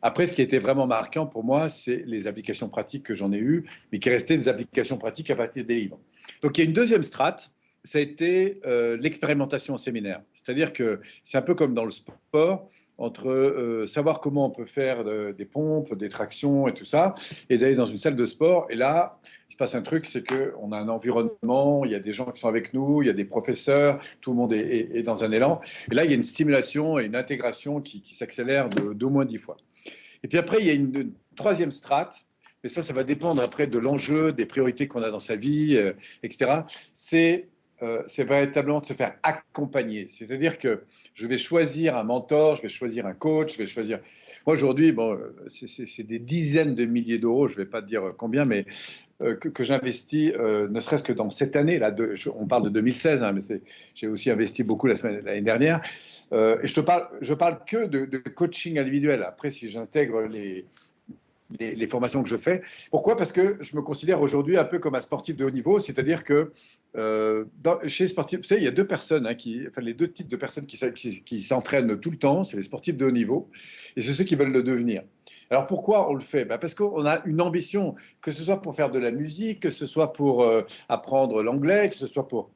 Speaker 1: Après, ce qui a été vraiment marquant pour moi, c'est les applications pratiques que j'en ai eues, mais qui restaient des applications pratiques à partir des livres. Donc, il y a une deuxième strate, ça a été l'expérimentation au séminaire. C'est-à-dire que c'est un peu comme dans le sport, entre savoir comment on peut faire des pompes, des tractions et tout ça, et d'aller dans une salle de sport. Et là, il se passe un truc, c'est qu'on a un environnement, il y a des gens qui sont avec nous, il y a des professeurs, tout le monde est dans un élan. Et là, il y a une stimulation et une intégration qui s'accélère d'au moins 10 fois. Et puis après, il y a une troisième strate, mais ça va dépendre après de l'enjeu, des priorités qu'on a dans sa vie, etc. C'est véritablement de se faire accompagner. C'est-à-dire que je vais choisir un mentor, je vais choisir un coach, je vais choisir... Moi, aujourd'hui, bon, c'est des dizaines de milliers d'euros, je ne vais pas te dire combien, mais que j'investis, ne serait-ce que dans cette année, là, on parle de 2016, hein, mais j'ai aussi investi beaucoup l'année dernière, et je parle que de coaching individuel. Après, si j'intègre les formations que je fais. Pourquoi? Parce que je me considère aujourd'hui un peu comme un sportif de haut niveau, c'est-à-dire que chez les sportifs, vous savez, il y a 2 personnes, hein, les 2 types de personnes qui s'entraînent tout le temps, c'est les sportifs de haut niveau et c'est ceux qui veulent le devenir. Alors pourquoi on le fait? Parce qu'on a une ambition, que ce soit pour faire de la musique, que ce soit pour apprendre l'anglais, que ce soit pour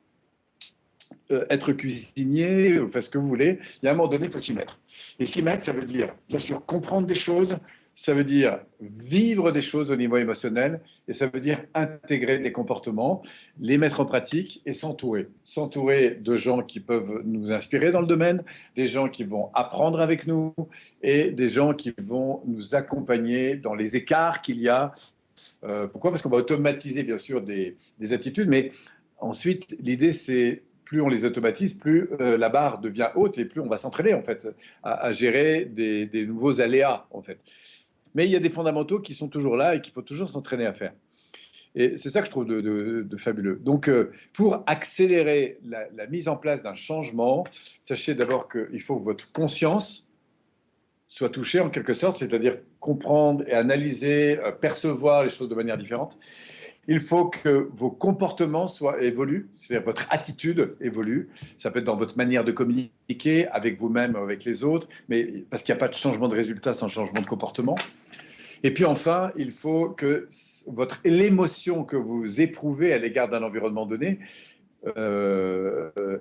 Speaker 3: être cuisinier, faire ce que vous voulez, il y a un moment donné, il faut s'y mettre. Et s'y mettre, ça veut dire, bien sûr, comprendre des choses, ça veut dire vivre des choses au niveau émotionnel, et ça veut dire intégrer des comportements, les mettre en pratique et s'entourer. S'entourer de gens qui peuvent nous inspirer dans le domaine, des gens qui vont apprendre avec nous, et des gens qui vont nous accompagner dans les écarts qu'il y a. Pourquoi? Parce qu'on va automatiser, bien sûr, des attitudes, mais ensuite, l'idée, c'est plus on les automatise, plus la barre devient haute et plus on va s'entraîner, en fait, à gérer des nouveaux aléas, en fait. Mais il y a des fondamentaux qui sont toujours là et qu'il faut toujours s'entraîner à faire. Et c'est ça que je trouve de fabuleux. Donc, pour accélérer la mise en place d'un changement, sachez d'abord qu'il faut que votre conscience soit touchée en quelque sorte, c'est-à-dire comprendre et analyser, percevoir les choses de manière différente. Il faut que vos comportements évoluent, c'est-à-dire votre attitude évolue. Ça peut être dans votre manière de communiquer avec vous-même, avec les autres, mais parce qu'il n'y a pas de changement de résultat sans changement de comportement. Et puis enfin, il faut que l'émotion que vous éprouvez à l'égard d'un environnement donné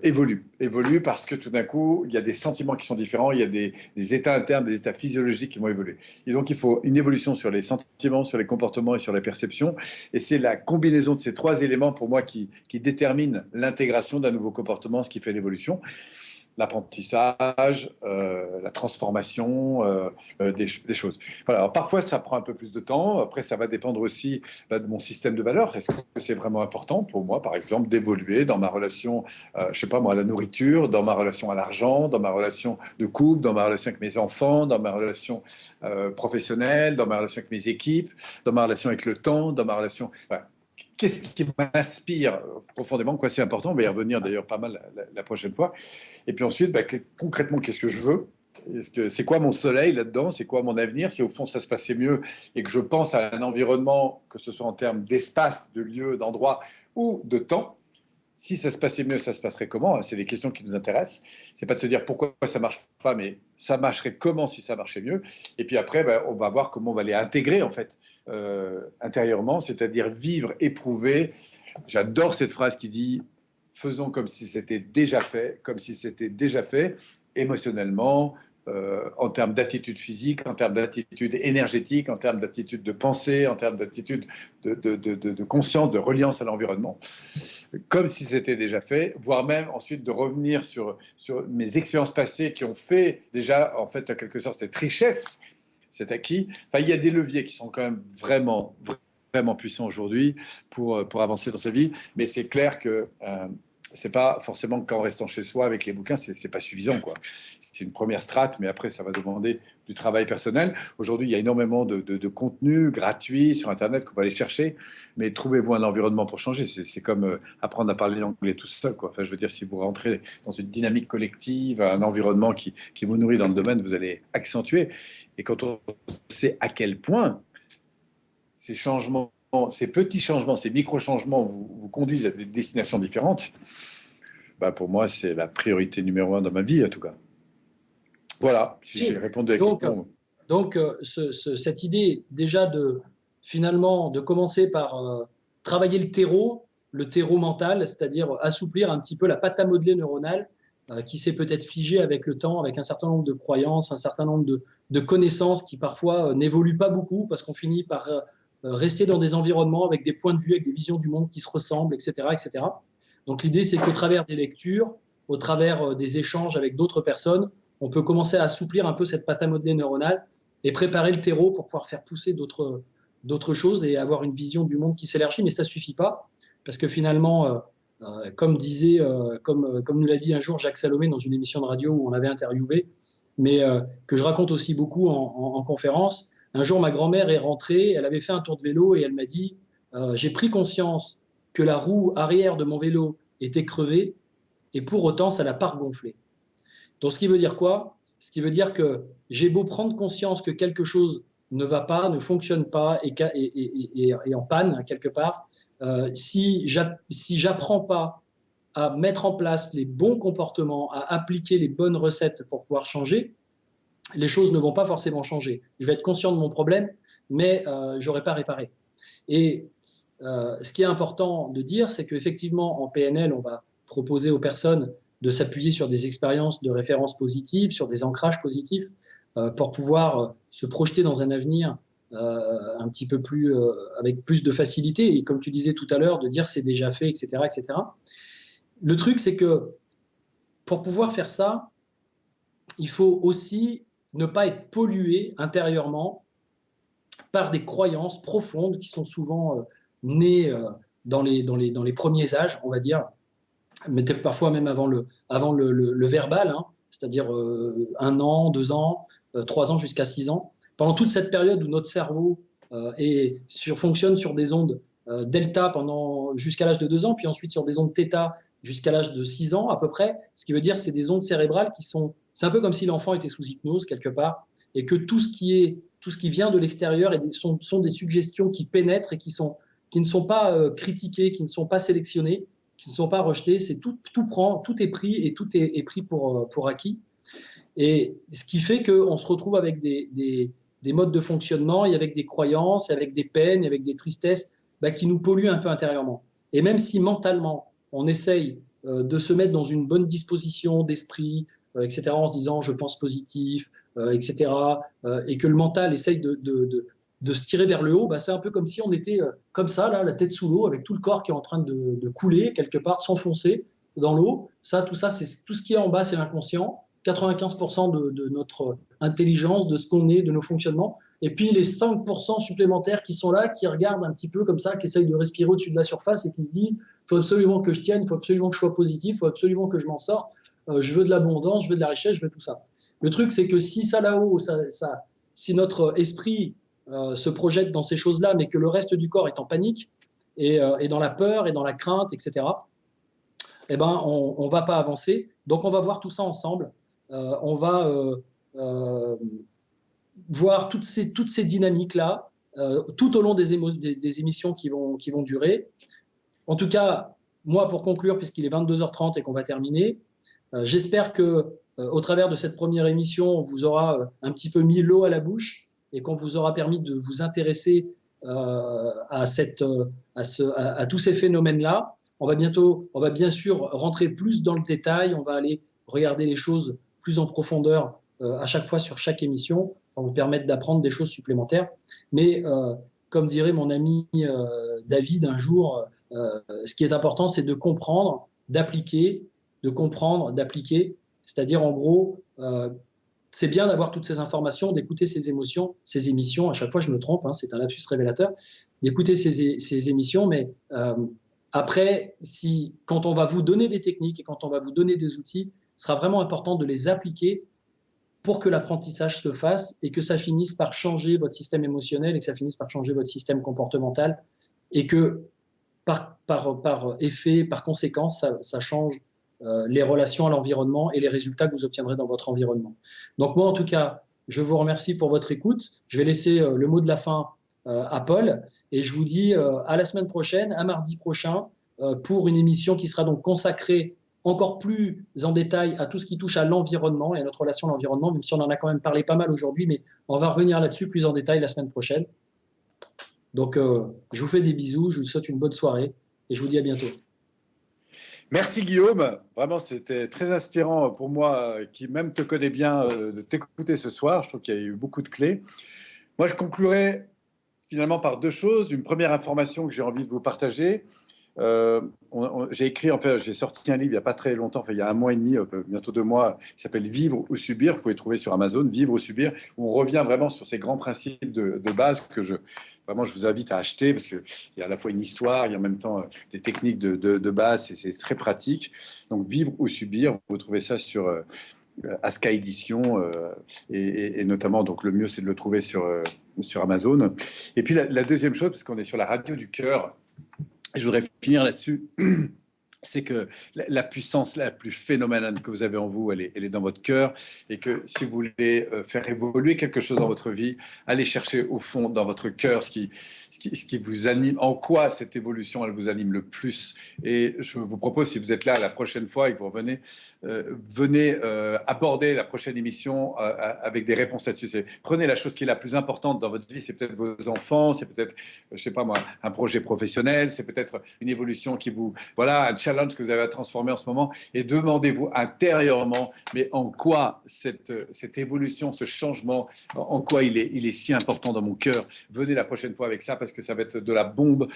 Speaker 3: évolue parce que tout d'un coup, il y a des sentiments qui sont différents, il y a des états internes, des états physiologiques qui vont évoluer. Et donc, il faut une évolution sur les sentiments, sur les comportements et sur la perception. Et c'est la combinaison de ces trois éléments, pour moi, qui détermine l'intégration d'un nouveau comportement, ce qui fait l'évolution. L'apprentissage, la transformation des choses. Voilà. Alors, parfois, ça prend un peu plus de temps. Après, ça va dépendre aussi de mon système de valeurs. Est-ce que c'est vraiment important pour moi, par exemple, d'évoluer dans ma relation, je sais pas moi, à la nourriture, dans ma relation à l'argent, dans ma relation de couple, dans ma relation avec mes enfants, dans ma relation professionnelle, dans ma relation avec mes équipes, dans ma relation avec le temps, dans ma relation... Voilà. Qu'est-ce qui m'inspire profondément? Quoi, c'est important. On va y revenir d'ailleurs pas mal la prochaine fois. Et puis ensuite, concrètement, qu'est-ce que je veux? C'est quoi mon soleil là-dedans? C'est quoi mon avenir? Si au fond ça se passait mieux et que je pense à un environnement, que ce soit en termes d'espace, de lieu, d'endroit ou de temps, si ça se passait mieux, ça se passerait comment? C'est des questions qui nous intéressent. C'est pas de se dire pourquoi ça marche pas, mais ça marcherait comment si ça marchait mieux. Et puis après, on va voir comment on va les intégrer en fait intérieurement, c'est-à-dire vivre, éprouver. J'adore cette phrase qui dit faisons comme si c'était déjà fait, comme si c'était déjà fait émotionnellement, en termes d'attitude physique, en termes d'attitude énergétique, en termes d'attitude de pensée, en termes d'attitude de conscience, de reliance à l'environnement, comme si c'était déjà fait, voire même ensuite de revenir sur mes expériences passées qui ont fait déjà, en fait, en quelque sorte, cette richesse, cet acquis. Enfin, il y a des leviers qui sont quand même vraiment puissants aujourd'hui pour avancer dans sa vie, mais c'est clair que c'est pas forcément qu'en restant chez soi avec les bouquins, c'est pas suffisant, quoi. C'est une première strate, mais après, ça va demander du travail personnel. Aujourd'hui, il y a énormément de contenu gratuit sur Internet qu'on peut aller chercher, mais trouvez-vous un environnement pour changer. C'est comme apprendre à parler l'anglais tout seul, quoi. Enfin, je veux dire, si vous rentrez dans une dynamique collective, un environnement qui vous nourrit dans le domaine, vous allez accentuer. Et quand on sait à quel point ces changements, ces petits changements, ces micro-changements vous conduisent à des destinations différentes, pour moi, c'est la priorité numéro 1 dans ma vie, en tout cas. Voilà, si j'ai répondu à la question.
Speaker 2: Donc cette idée déjà finalement de commencer par travailler le terreau mental, c'est-à-dire assouplir un petit peu la pâte à modeler neuronale qui s'est peut-être figée avec le temps, avec un certain nombre de croyances, un certain nombre de connaissances qui parfois n'évoluent pas beaucoup parce qu'on finit par rester dans des environnements avec des points de vue, avec des visions du monde qui se ressemblent, etc. etc. Donc l'idée, c'est qu'au travers des lectures, au travers des échanges avec d'autres personnes, on peut commencer à assouplir un peu cette pâte à modeler neuronale et préparer le terreau pour pouvoir faire pousser d'autres choses et avoir une vision du monde qui s'élargit. Mais ça ne suffit pas, parce que finalement, comme nous l'a dit un jour Jacques Salomé dans une émission de radio où on l'avait interviewé, mais que je raconte aussi beaucoup en conférence, un jour ma grand-mère est rentrée, elle avait fait un tour de vélo et elle m'a dit j'ai pris conscience que la roue arrière de mon vélo était crevée et pour autant ça l'a pas regonflé. Donc, ce qui veut dire quoi? Ce qui veut dire que j'ai beau prendre conscience que quelque chose ne va pas, ne fonctionne pas et en panne quelque part, si j'apprends pas à mettre en place les bons comportements, à appliquer les bonnes recettes pour pouvoir changer, les choses ne vont pas forcément changer. Je vais être conscient de mon problème, mais je n'aurai pas réparé. Et ce qui est important de dire, c'est qu'effectivement, en PNL, on va proposer aux personnes de s'appuyer sur des expériences de référence positives, sur des ancrages positifs, pour pouvoir se projeter dans un avenir un petit peu plus, avec plus de facilité. Et comme tu disais tout à l'heure, de dire c'est déjà fait, etc., etc. Le truc, c'est que pour pouvoir faire ça, il faut aussi ne pas être pollué intérieurement par des croyances profondes qui sont souvent nées dans les premiers âges, on va dire, mais parfois même avant le verbal, hein, c'est-à-dire 1 an, 2 ans, 3 ans jusqu'à 6 ans. Pendant toute cette période où notre cerveau fonctionne sur des ondes delta jusqu'à l'âge de 2 ans, puis ensuite sur des ondes θ jusqu'à l'âge de 6 ans à peu près, ce qui veut dire que c'est des ondes cérébrales c'est un peu comme si l'enfant était sous hypnose quelque part, et que tout ce qui vient de l'extérieur sont des suggestions qui pénètrent et qui ne sont pas critiquées, qui ne sont pas sélectionnées, qui ne sont pas rejetées. C'est tout est pris et tout est pris pour acquis. Et ce qui fait qu'on se retrouve avec des modes de fonctionnement et avec des croyances, et avec des peines, et avec des tristesses qui nous polluent un peu intérieurement. Et même si mentalement, on essaye de se mettre dans une bonne disposition d'esprit, etc., en se disant je pense positif, etc., et que le mental essaye de se tirer vers le haut, c'est un peu comme si on était comme ça, là, la tête sous l'eau, avec tout le corps qui est en train de couler quelque part, de s'enfoncer dans l'eau. Tout ça, c'est tout ce qui est en bas, c'est l'inconscient. 95% de notre intelligence, de ce qu'on est, de nos fonctionnements. Et puis les 5% supplémentaires qui sont là, qui regardent un petit peu comme ça, qui essayent de respirer au-dessus de la surface et qui se disent il faut absolument que je tienne, il faut absolument que je sois positif, il faut absolument que je m'en sorte, je veux de l'abondance, je veux de la richesse, je veux tout ça. Le truc, c'est que si ça là-haut, si notre esprit se projette dans ces choses-là, mais que le reste du corps est en panique et dans la peur et dans la crainte, etc., eh ben, on ne va pas avancer. Donc, on va voir tout ça ensemble. On va voir toutes ces dynamiques-là tout au long des émissions qui vont durer. En tout cas, moi, pour conclure, puisqu'il est 22h30 et qu'on va terminer, j'espère qu'au travers de cette première émission, on vous aura un petit peu mis l'eau à la bouche et qu'on vous aura permis de vous intéresser à tous ces phénomènes-là. On va bien sûr rentrer plus dans le détail, on va aller regarder les choses plus en profondeur à chaque fois sur chaque émission, pour vous permettre d'apprendre des choses supplémentaires. Mais comme dirait mon ami David un jour, ce qui est important, c'est de comprendre, d'appliquer, c'est-à-dire en gros, c'est bien d'avoir toutes ces informations, d'écouter ces émissions, à chaque fois je me trompe, hein, c'est un lapsus révélateur, d'écouter ces émissions, mais après, quand on va vous donner des techniques et quand on va vous donner des outils, ce sera vraiment important de les appliquer pour que l'apprentissage se fasse et que ça finisse par changer votre système émotionnel et que ça finisse par changer votre système comportemental et que par effet, par conséquence, ça change les relations à l'environnement et les résultats que vous obtiendrez dans votre environnement. Donc moi, en tout cas, je vous remercie pour votre écoute. Je vais laisser le mot de la fin à Paul et je vous dis à la semaine prochaine, à mardi prochain, pour une émission qui sera donc consacrée encore plus en détail à tout ce qui touche à l'environnement et à notre relation à l'environnement, même si on en a quand même parlé pas mal aujourd'hui, mais on va revenir là-dessus plus en détail la semaine prochaine. Donc, je vous fais des bisous, je vous souhaite une bonne soirée et je vous dis à bientôt.
Speaker 3: Merci Guillaume, vraiment c'était très inspirant pour moi qui même te connais bien de t'écouter ce soir, je trouve qu'il y a eu beaucoup de clés. Moi je conclurai finalement par deux choses. Une première information que j'ai envie de vous partager, j'ai écrit, en fait, j'ai sorti un livre il n'y a pas très longtemps, enfin, il y a 1 mois et demi, bientôt 2 mois, qui s'appelle Vivre ou Subir. Vous pouvez trouver sur Amazon, Vivre ou Subir, où on revient vraiment sur ces grands principes de base que je vous invite à acheter parce qu'il y a à la fois une histoire, il y a en même temps des techniques de base, et c'est très pratique. Donc, Vivre ou Subir, vous trouvez ça sur Aska Édition et notamment, donc le mieux c'est de le trouver sur Amazon. Et puis la deuxième chose, parce qu'on est sur la radio du cœur, je voudrais finir là-dessus, c'est que la puissance la plus phénoménale que vous avez en vous, elle est dans votre cœur, et que si vous voulez faire évoluer quelque chose dans votre vie, allez chercher au fond dans votre cœur ce qui vous anime, en quoi cette évolution elle vous anime le plus. Et je vous propose, si vous êtes là la prochaine fois et que vous revenez, venez aborder la prochaine émission avec des réponses là-dessus. Prenez la chose qui est la plus importante dans votre vie, c'est peut-être vos enfants, c'est peut-être, je sais pas moi, un projet professionnel, c'est peut-être une évolution qui vous, voilà, un challenge challenge que vous avez à transformer en ce moment et demandez-vous intérieurement, mais en quoi cette évolution, ce changement, en quoi il est si important dans mon cœur. Venez la prochaine fois avec ça parce que ça va être de la bombe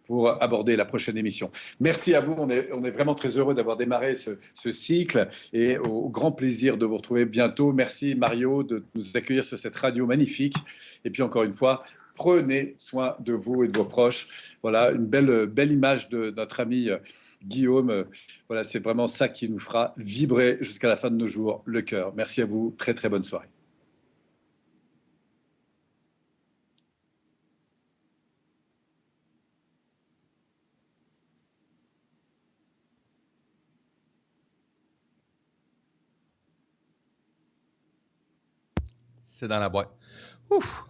Speaker 3: pour aborder la prochaine émission. Merci à vous, on est vraiment très heureux d'avoir démarré ce cycle et au grand plaisir de vous retrouver bientôt. Merci Mario de nous accueillir sur cette radio magnifique. Et puis encore une fois, prenez soin de vous et de vos proches. Voilà, une belle image de notre ami Guillaume. Voilà, c'est vraiment ça qui nous fera vibrer jusqu'à la fin de nos jours, le cœur. Merci à vous, très très bonne soirée.
Speaker 4: C'est dans la boîte. Ouf!